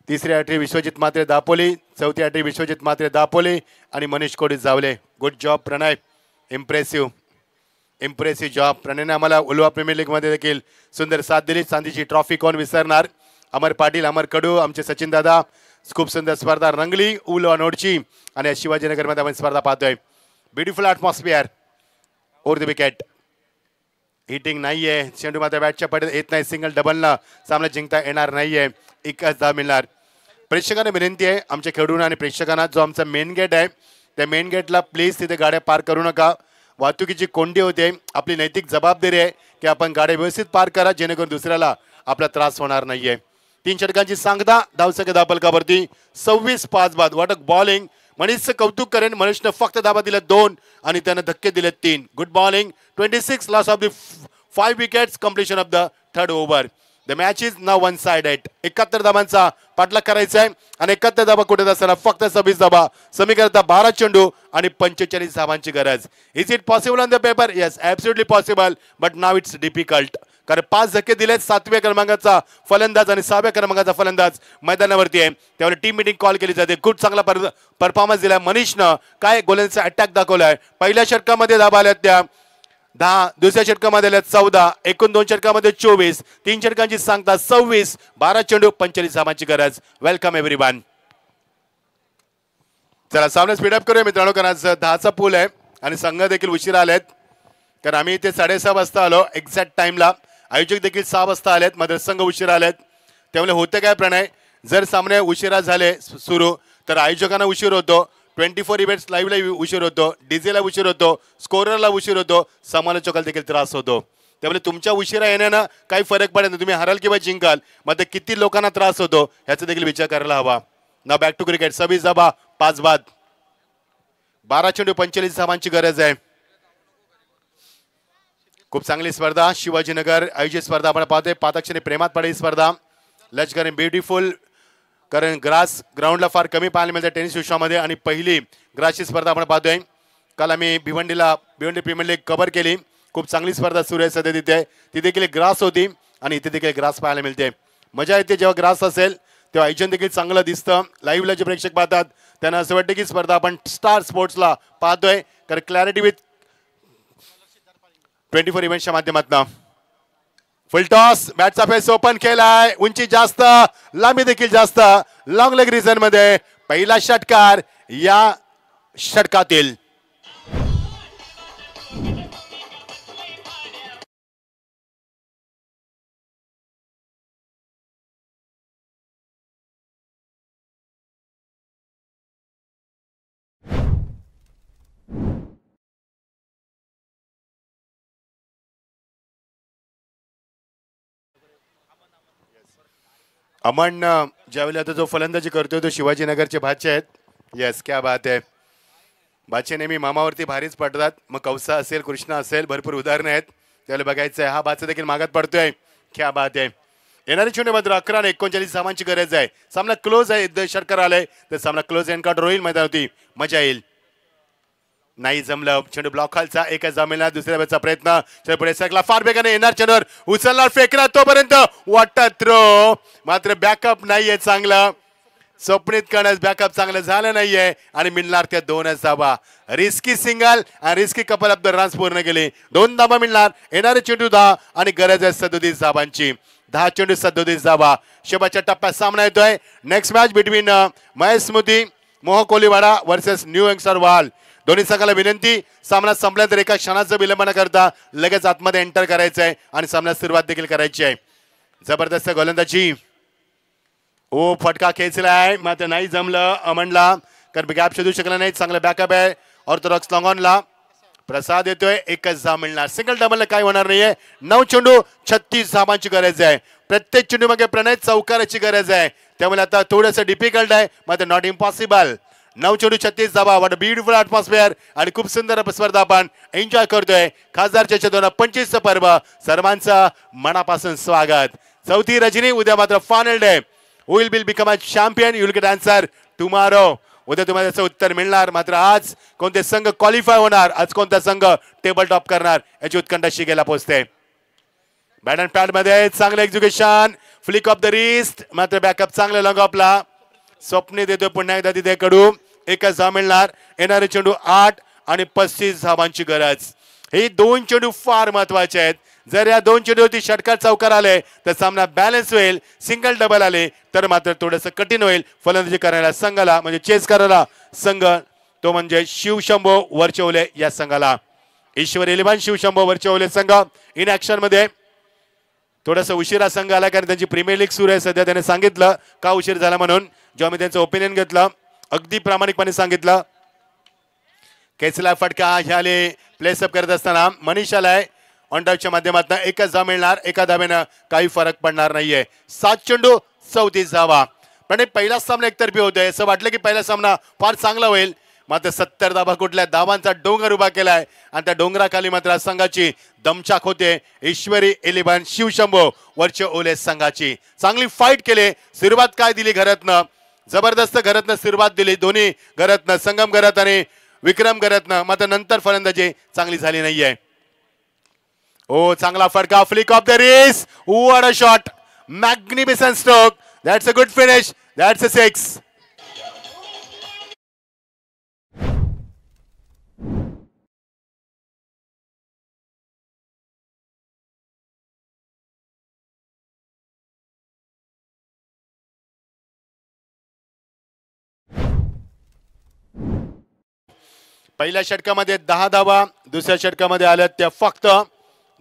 तिसरी हॅट्रिक विश्वजित मात्रे दापोली, चौथी हॅट्रिक विश्वजित मात्रे दापोली आणि मनीष कोडी Jawale. Good job Pranay. Impressive job. प्रणयने आम्हाला उलवा प्रीमियर लीगमध्ये देखील सुंदर साथ दिली. चांदीची ट्रॉफी कोण विसरणार. अमर पाटील, अमर कडू, आमचे सचिन दादा. खूप सुंदर स्पर्धा रंगली उलवा नोडची आणि शिवाजीनगरमध्ये आपण स्पर्धा पाहतोय. Beautiful atmosphere over the wicket. Hitting नाहीये. चेंडू मात्र बॅटच्या पडत येत नाही. सिंगल डबलनं सामना जिंकता येणार नाहीये. एकच धाव मिळणार. प्रेक्षकांना विनंती आहे आमच्या खेळून आणि प्रेक्षकांना, जो आमचा मेन गेट आहे त्या मेन गेटला प्लीज तिथे गाड्या पार्क करू नका. वाहतुकीची कोंडी होते. आपली नैतिक जबाबदारी आहे की आपण गाड्या व्यवस्थित पार्क करा जेणेकरून दुसऱ्याला आपला त्रास होणार नाहीये. 3 षटकांची सांगता. धावसंख्या धावफलकावरती 26-5 बाद. वाटक बॉलिंग. मनीषचं कौतुक करेन. मनीषनं फक्त धाबा दिल्या 2 आणि त्यानं धक्के दिले 3. Good bowling. 26 loss of the 5 wickets. Completion of the 3rd over. The match is now 1 sided. 71 धाबांचा पाठलाग करायचा आहे आणि 71 धाबा कुठे असताना फक्त 26 धाबा. समीकरता 12 चेंडू आणि 45 धाबांची गरज. Is it possible on the paper? Yes, absolutely possible, but now it's difficult. कारण 5 धक्के दिलेत. 7व्या क्रमांकाचा फलंदाज आणि 6व्या क्रमांकाचा फलंदाज मैदानावरती आहे. त्यावर टीम मिटिंग कॉल केली जाते. खूप चांगला परफॉर्मन्स दिलाय मनीषनं. काय गोलंदाजीचा अटॅक दाखवलाय. पहिल्या षटकामध्ये धाबा आल्यात त्या 10, दुसऱ्या षटकामध्ये आल्यात 14, एकूण 2 षटकामध्ये 24, 3 षटकांची सांगता 26, 12 चेंडू 45 धाबांची गरज. Welcome everyone. चला सामना स्पीडअप करूया मित्रांनो, कारण आज 10चा पूल आहे आणि संघ देखील उशिरा आलेत. कारण आम्ही इथे 6:30 वाजता आलो एक्झॅक्ट टाइमला. आयोजक देखील 6 वाजता आलेत. मात्र संघ उशिरा आलेत. त्यामुळे होते काय प्रणय, जर सामने उशिरा झाले सुरू तर आयोजकांना उशीर होतो. 24 इव्हेंट्स लाईव्हला उशीर होतो. डीजेला उशीर होतो. स्कोररला उशीर होतो. समालोचकाला देखील त्रास होतो. त्यामुळे तुमच्या उशिरा येण्यानं काही फरक पडत नाही. तुम्ही हराल किंवा जिंकाल, मात्र किती लोकांना त्रास होतो ह्याचा देखील विचार करायला हवा. ना बॅक टू क्रिकेट. 26 धाबा 5 बाद. 12 चेंडू 45 धाबांची गरज आहे. खूप चांगली स्पर्धा. शिवाजीनगर आयोजित स्पर्धा आपण पाहतोय. पातक्षणी प्रेमात पडेल स्पर्धा. लच करेन ब्युटिफुल. कारण ग्रास ग्राउंडला फार कमी पाहायला मिळतं टेनिस विश्वामध्ये आणि पहिली ग्रासची स्पर्धा आपण पाहतोय. काल आम्ही भिवंडी प्रीमियर लीग कव्हर केली. खूप चांगली स्पर्धा सुरू आहे सध्या तिथे. ती देखील ग्रास होती आणि इथे देखील ग्रास पाहायला मिळते. मजा येते जेव्हा ग्रास असेल तेव्हा आयोजन देखील चांगलं दिसतं. लाईव्हला जे प्रेक्षक पाहतात त्यांना असं वाटतं की स्पर्धा आपण स्टार स्पोर्ट्सला पाहतोय. कारण क्लॅरिटी विथ 24 इव्हेंट्सच्या माध्यमातून. Full toss. बॅटचा फेस ओपन केलाय. उंची जास्त, लांबी देखील जास्त. लॉंग लेग रिझन मध्ये पहिला षटकार या षटकातील. अमन ज्यावेळेला आता जो फलंदाजी करतोय तो शिवाजीनगरचे भाचे आहेत. येस, क्या बात आहे. भाचे नेहमी मामावरती भारीच पडतात. मग कौसा असेल, कृष्णा असेल, भरपूर उदाहरणं आहेत. त्याला बघायचं आहे. हा भाचा देखील मागात पडतोय. क्या बात आहे. येणारी चेंडू मात्र 11 आणि 39 धावांची गरज आहे. सामना क्लोज आहे. षटकार आलाय तर सामना क्लोज एन्काउंटर होईल. मैदानावरती मजा येईल. नाही जमलं. चेंडू ब्लॉक खालचा. एकच जमेला. दुसऱ्या बॅटचा प्रयत्न. पुढे सरकला. फार बेगाने येणार चेंडूवर. उचलणार, फेकणार तोपर्यंत वाटतं थ्रो. मात्र बॅकअप नाहीये चांगलं. स्वप्नित करण्यास बॅकअप चांगलं झालं नाहीये आणि मिळणार त्या 2च धाबा. रिस्की सिंगल आणि risky couple of the runs पूर्ण केले. 2 धाबा मिळणार. येणारे चेंडू 10 आणि गरज आहे 37 धाबांची. 10 चेंडू 37 धाबा. शेवटच्या टप्प्यात सामना येतोय. नेक्स्ट मॅच बिटवीन महेश स्मृती मोह कोलीवाडा वर्सेस न्यू यंगस्टर वाल. दोन्ही संघाला विनंती, सामना संपल्यानंतर एका क्षणाचं विलंब न करता लगेच आतमध्ये एंटर करायचं आहे आणि सामन्यास सुरुवात देखील करायची आहे. जबरदस्त गोलंदाजी. ओ फटका खेचलाय मात्र नाही जमलं अमनला. कारण गॅप शोधू शकला नाही. चांगला बॅकअप आहे ऑर्थोडॉक्स लॉंगॉनला. प्रसाद येतोय. एकच धाव मिळणार. सिंगल डबलला काय होणार नाहीये. 9 चेंडू 36 धावांची गरज आहे. प्रत्येक चेंडू मागे प्रणय चौकाराची गरज आहे. त्यामुळे आता थोडंसं डिफिकल्ट आहे मात्र नॉट इम्पॉसिबल. 9 चेंडू 36 धावा. व्हॉट अ ब्युटिफुल ॲटमॉस्फिअर आणि खूप सुंदर स्पर्धा आपण एन्जॉय करतोय. खासदार चषक 2025 पर्व सर्वांचं मनापासून स्वागत. चौथी रजनी. उद्या मात्र final day. Who will become a champion you will get answer tomorrow. उद्या तुम्हाला त्याचं उत्तर मिळणार. मात्र आज कोणते संघ क्वालिफाय होणार, आज कोणता संघ टेबल टॉप करणार याची उत्कंठा शिकेला पोहोचते. बॅट अँड पॅड मध्ये चांगलं execution. Flick of the wrist. मात्र बॅकअप चांगलं लॉंग ऑफला. स्वप्ने देतो पुन्हा एकदा तिथे कडू. एकच धाव मिळणार. येणारे चेंडू 8 आणि 35 धावांची गरज. हे 2 चेंडू फार महत्वाचे आहेत. जर या 2 चेंडूवरती षटकार चौकार आले तर सामना बॅलन्स होईल. सिंगल डबल आले तर मात्र थोडंसं कठीण होईल फलंदाजी करायला संघाला, म्हणजे चेस करायला संघ, तो म्हणजे शिवशंभो वरचवले या संघाला. ईश्वर 11 शिवशंभो वरचवले संघ इन ऍक्शन मध्ये. थोडासा उशिरा संघ आला कारण त्यांची प्रीमियर लीग सुरू आहे सध्या. त्याने सांगितलं का उशीर झाला म्हणून. जेव्हा मी त्यांचं ओपिनियन घेतलं अगदी प्रामाणिकपणे सांगितलं. केसला फटका ह्याले प्लेसअप करत असताना मनीष आलाय. ऑन ड्राईव्हच्या माध्यमातून एकच धाव मिळणार. एका धावेनं काही फरक पडणार नाहीये. 7 चेंडू 34 धावा. पण पहिला सामना एकतर्फी होतोय. असं वाटलं की पहिला सामना फार चांगला होईल. मात्र 70 धावा कुठल्या धावांचा डोंगर उभा केलाय आणि त्या डोंगराखाली मात्र संघाची दमछाक होते. ईश्वरी 11 शिवशंभो वरचे ओले संघाची. चांगली फाईट केली. सुरुवात काय दिली घरातनं, जबरदस्त घरातनं सुरुवात दिली. दोन्ही घरातनं, संगम घरात आणि विक्रम घरातनं. मात्र नंतर फलंदाजी चांगली झाली नाहीये. ओ चांगला फटका. Flick of the wrist. What a shot. Magnificent stroke. That's a good finish. That's a 6. पहिल्या षटकामध्ये 10 धावा. दुसऱ्या षटकामध्ये आल्या त्या फक्त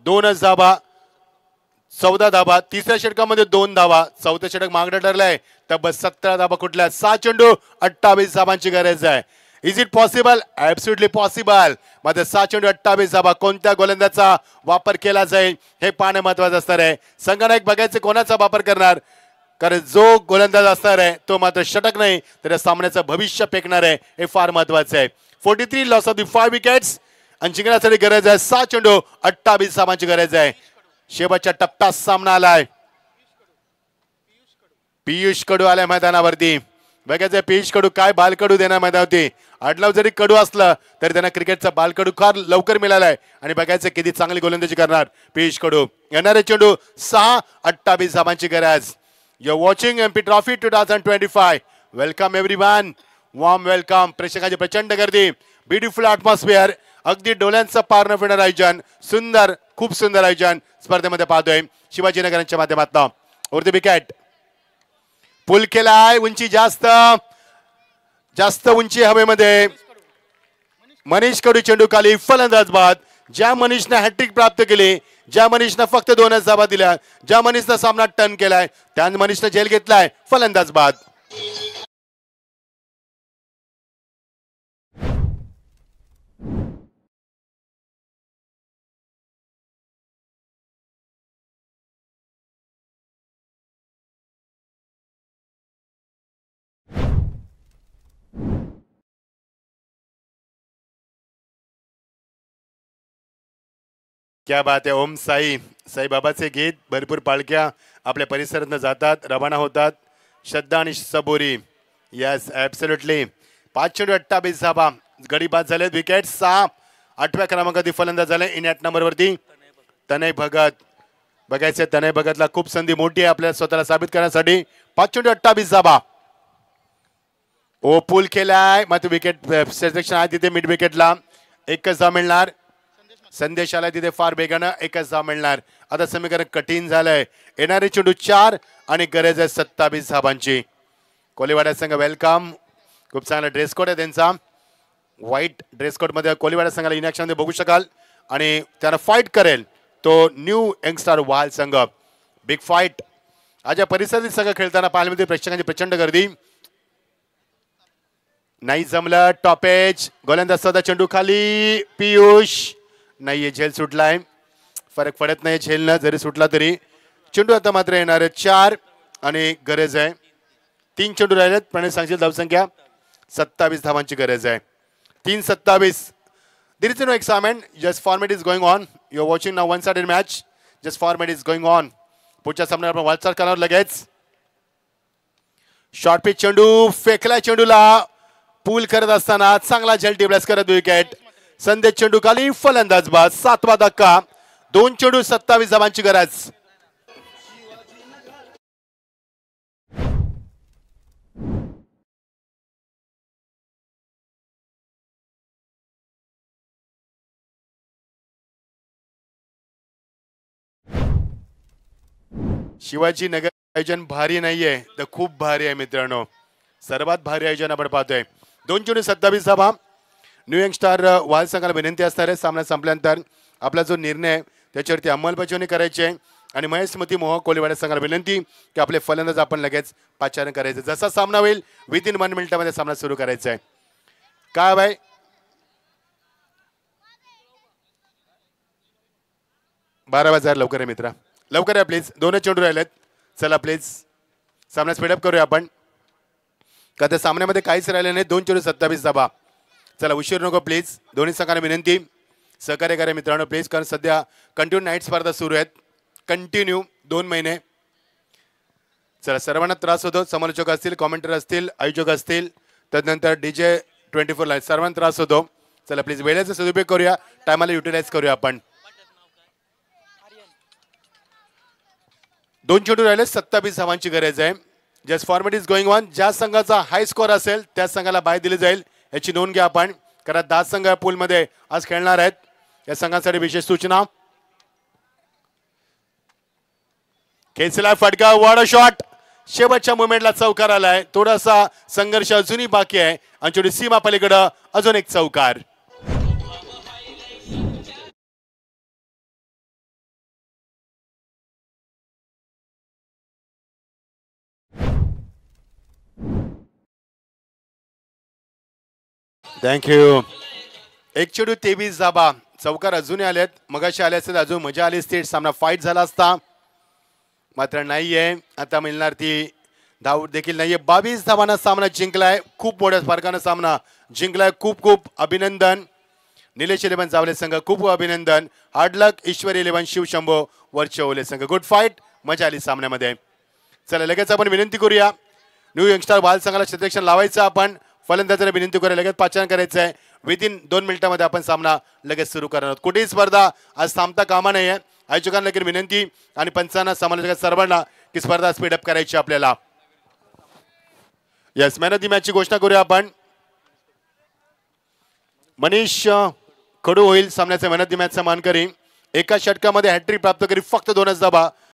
2च धावा. 14 धावा. तिसऱ्या षटकामध्ये 2 धावा. चौथं षटक मागणं ठरलंय. तब्बल 17 धावा कुठल्या. 6 चेंडू 28 धावांची गरज आहे. Is it possible? Absolutely possible. मात्र 6 चेंडू 28 धावा. कोणत्या गोलंदाजाचा वापर केला जाईल हे पाहणं महत्वाचं असणार आहे. संघनायक बघायचं कोणाचा वापर करणार, कारण जो गोलंदाज असणार आहे तो मात्र षटक नाही तर सामन्याचं भविष्य फेकणार आहे. हे फार महत्वाचं आहे. 43 लॉस ऑफ द 5 विकेट्स आणि जिंकण्यासाठी गरज आहे 6 चेंडू 28 धावांची गरज आहे. शेवटच्या टप्प्यात सामना आलाय. पियुष कडू आलाय मैदानावरती. बघायचं पियुष कडू काय बालकडू देणार मैदानावरती. आडनाव जरी कडू असलं तरी त्यांना क्रिकेटचा बालकडू फार लवकर मिळालाय. आणि बघायचं किती चांगली गोलंदाजी करणार पियुष कडू. येणारे चेंडू 6 28 धावांची गरज. You are watching MP trophy 2025. Welcome everyone. Warm welcome. प्रेक्षकांची प्रचंड गर्दी. Beautiful atmosphere. अगदी डोळ्यांचं पार न फिरणारं आयोजन. सुंदर, खूप सुंदर आयोजन स्पर्धेमध्ये पाहतोय शिवाजीनगरांच्या माध्यमातून. वरती विकेट पुल केलाय. उंची जास्त उंची हवेमध्ये. मनीष कडू चेंडू खाली. फलंदाज बाद. ज्या मनीषने हॅट्रिक प्राप्त केली, ज्या मनीषनं फक्त 2च धावा दिल्या, ज्या मनीषनं सामना टर्न केलाय त्या मनीषनं झेल घेतलाय. फलंदाज बाद. क्या बात आहे. ओम साई साईबाबाचे गीत. भरपूर पालख्या आपल्या परिसरातनं जातात, रवाना होतात. श्रद्धा आणि सबोरी. Yes absolutely. 5 चेंडू 28 धावा. गडी बाद झालेत. विकेट 6. 8व्या क्रमांकावरती फलंदाज झाले इन ॲट नंबरवरती तनय भगत. बघायचं तनय भगतला खूप संधी मोठी आहे आपल्याला स्वतःला साबित करण्यासाठी. 5 चेंडू 28 धावा. ओ पूल केलाय. मात्र विकेट सेक्शन आहे तिथे मिड विकेटला. एकच धाव मिळणार. संदेश आला तिथे फार वेगानं. एकच धाव मिळणार. आता समीकरण कठीण झालंय. येणारे चेंडू 4 आणि गरज आहे 27 धावांची. कोलीवाडा संघ वेलकम. खूप चांगला ड्रेस कोड आहे त्यांचा. व्हाईट ड्रेस कोड मध्ये कोलीवाडा संघाला इन ॲक्शन मध्ये बघू शकाल. आणि त्यांना फाईट करेल तो न्यू यंगस्टार वाल संघ. Big fight. आज या परिसरातील संघ खेळताना पाहायला मिळते. प्रेक्षकांची प्रचंड गर्दी. नाही जमलं. टॉपेज. गोलंदाज सदा चेंडू खाली. पियुष नाहीये. झेल सुटलाय. फरक पडत नाही झेलनं जरी सुटला तरी. चेंडू आता मात्र येणार 4 आणि गरज आहे 3 चेंडू राहिलेत. प्रणय सांगशील धावसंख्या 27 धावांची गरज आहे. 3:27. There is no excitement. Just format is going on. You are watching now one-sided match. Just format is going on. पुढच्या सामन्यात आपण वाटचाल करणार लगेच. शॉर्ट पिच चेंडू फेकला, चेंडूला पूल करत असताना चांगला झेल टिप्लेस करत विकेट. संदेश चेंडू खाली फलंदाज बाद. 7वा धक्का. 2 चेंडू 27 धावांची गरज. शिवाजी नगर आयोजन भारी नाहीये तर खूप भारी आहे मित्रांनो. सर्वात भारी आयोजन आपण पाहतोय. 2 चेंडू 27 धावा. न्यू यंगस्टार वाल संघाला विनंती असणार आहे सामना संपल्यानंतर आपला जो निर्णय आहे त्याच्यावरती अंमलबजावणी करायची आहे. आणि महेश स्मृती मोहक कोलीवाडा संघाला विनंती की आपले फलंदाज आपण लगेच पाचारण करायचं. जसा सामना होईल विदिन 1 मिनिटामध्ये सामना सुरू करायचा आहे. काय बाय 12 वाजता लवकर आहे मित्रा, लवकर या प्लीज. 2 चेंडू राहिलेत. चला प्लीज सामना स्पीडअप करूया आपण. का त्या सामन्यामध्ये काहीच राहिले नाही. 2 चेंडू 27 धावा. चला उशीर नको प्लीज. दोन्ही संघांना विनंती सहकार्य करा मित्रांनो प्लीज. कारण सध्या कंटिन्यू नाईट स्पर्धा सुरू आहेत. कंटिन्यू 2 महिने. चला सर्वांना त्रास होतो. समालोचक असतील, कॉमेंटर असतील, आयोजक असतील, त्यानंतर DJ 24 लाईव्ह सर्वांना त्रास होतो. चला प्लीज वेळेचा सदुपयोग करूया. टायमाला युटिलाइज करूया आपण. 2 चेंडू राहिले. 27 धावांची गरज आहे. Just format is going on. ज्या संघाचा हाय स्कोअर असेल त्या संघाला बाय दिली जाईल याची नोंद घ्या आपण. कारण 10 संघ या पूलमध्ये आज खेळणार आहेत. या संघांसाठी विशेष सूचना. खेचला फटका. वॉड शॉट. शेवटच्या मुवमेंटला चौकार आलाय. थोडासा संघर्ष अजूनही बाकी आहे. आणि चेंडू सीमा पलीकडे अजून एक चौकार. थँक्यू. 1 चेंडू 23 धावा. चौकार अजूनही आलेत. मगाशी आले असते अजून मजा आली असती. सामना फाईट झाला असता मात्र नाहीये. आता मिळणार ती धाव देखील नाहीये. 22 धावांना सामना जिंकलाय. खूप मोठ्या फरकानं सामना जिंकलाय. खूप खूप अभिनंदन. निलेश 11 जावले संघ खूप अभिनंदन. हार्ड लक. ईश्वरी 11 शिवशंभो वरचवले संघ गुड फाईट. मजा आली सामन्यामध्ये. चला लगेच आपण विनंती करूया. न्यू यंगस्टार बाल संघाला क्षेत्ररक्षण लावायचं आपण. फलंदाजाला विनंती करूया लगेच पाचारण करायचं आहे. विदिन 2 मिनिटांमध्ये आपण सामना लगेच सुरू करणार आहोत. कुठेही स्पर्धा आज थांबता कामा नये. आयोजकांना देखील विनंती आणि पंचांना समालोचक सर्वांना की स्पर्धा स्पीडअप करायची आपल्याला. यस मॅन ऑफ द मॅचची घोषणा करूया आपण. मनीष कडू होईल सामन्याचा मॅन ऑफ द मॅचचा मानकरी. एका षटकामध्ये हॅट्रिक प्राप्त करी फक्त 2च धावा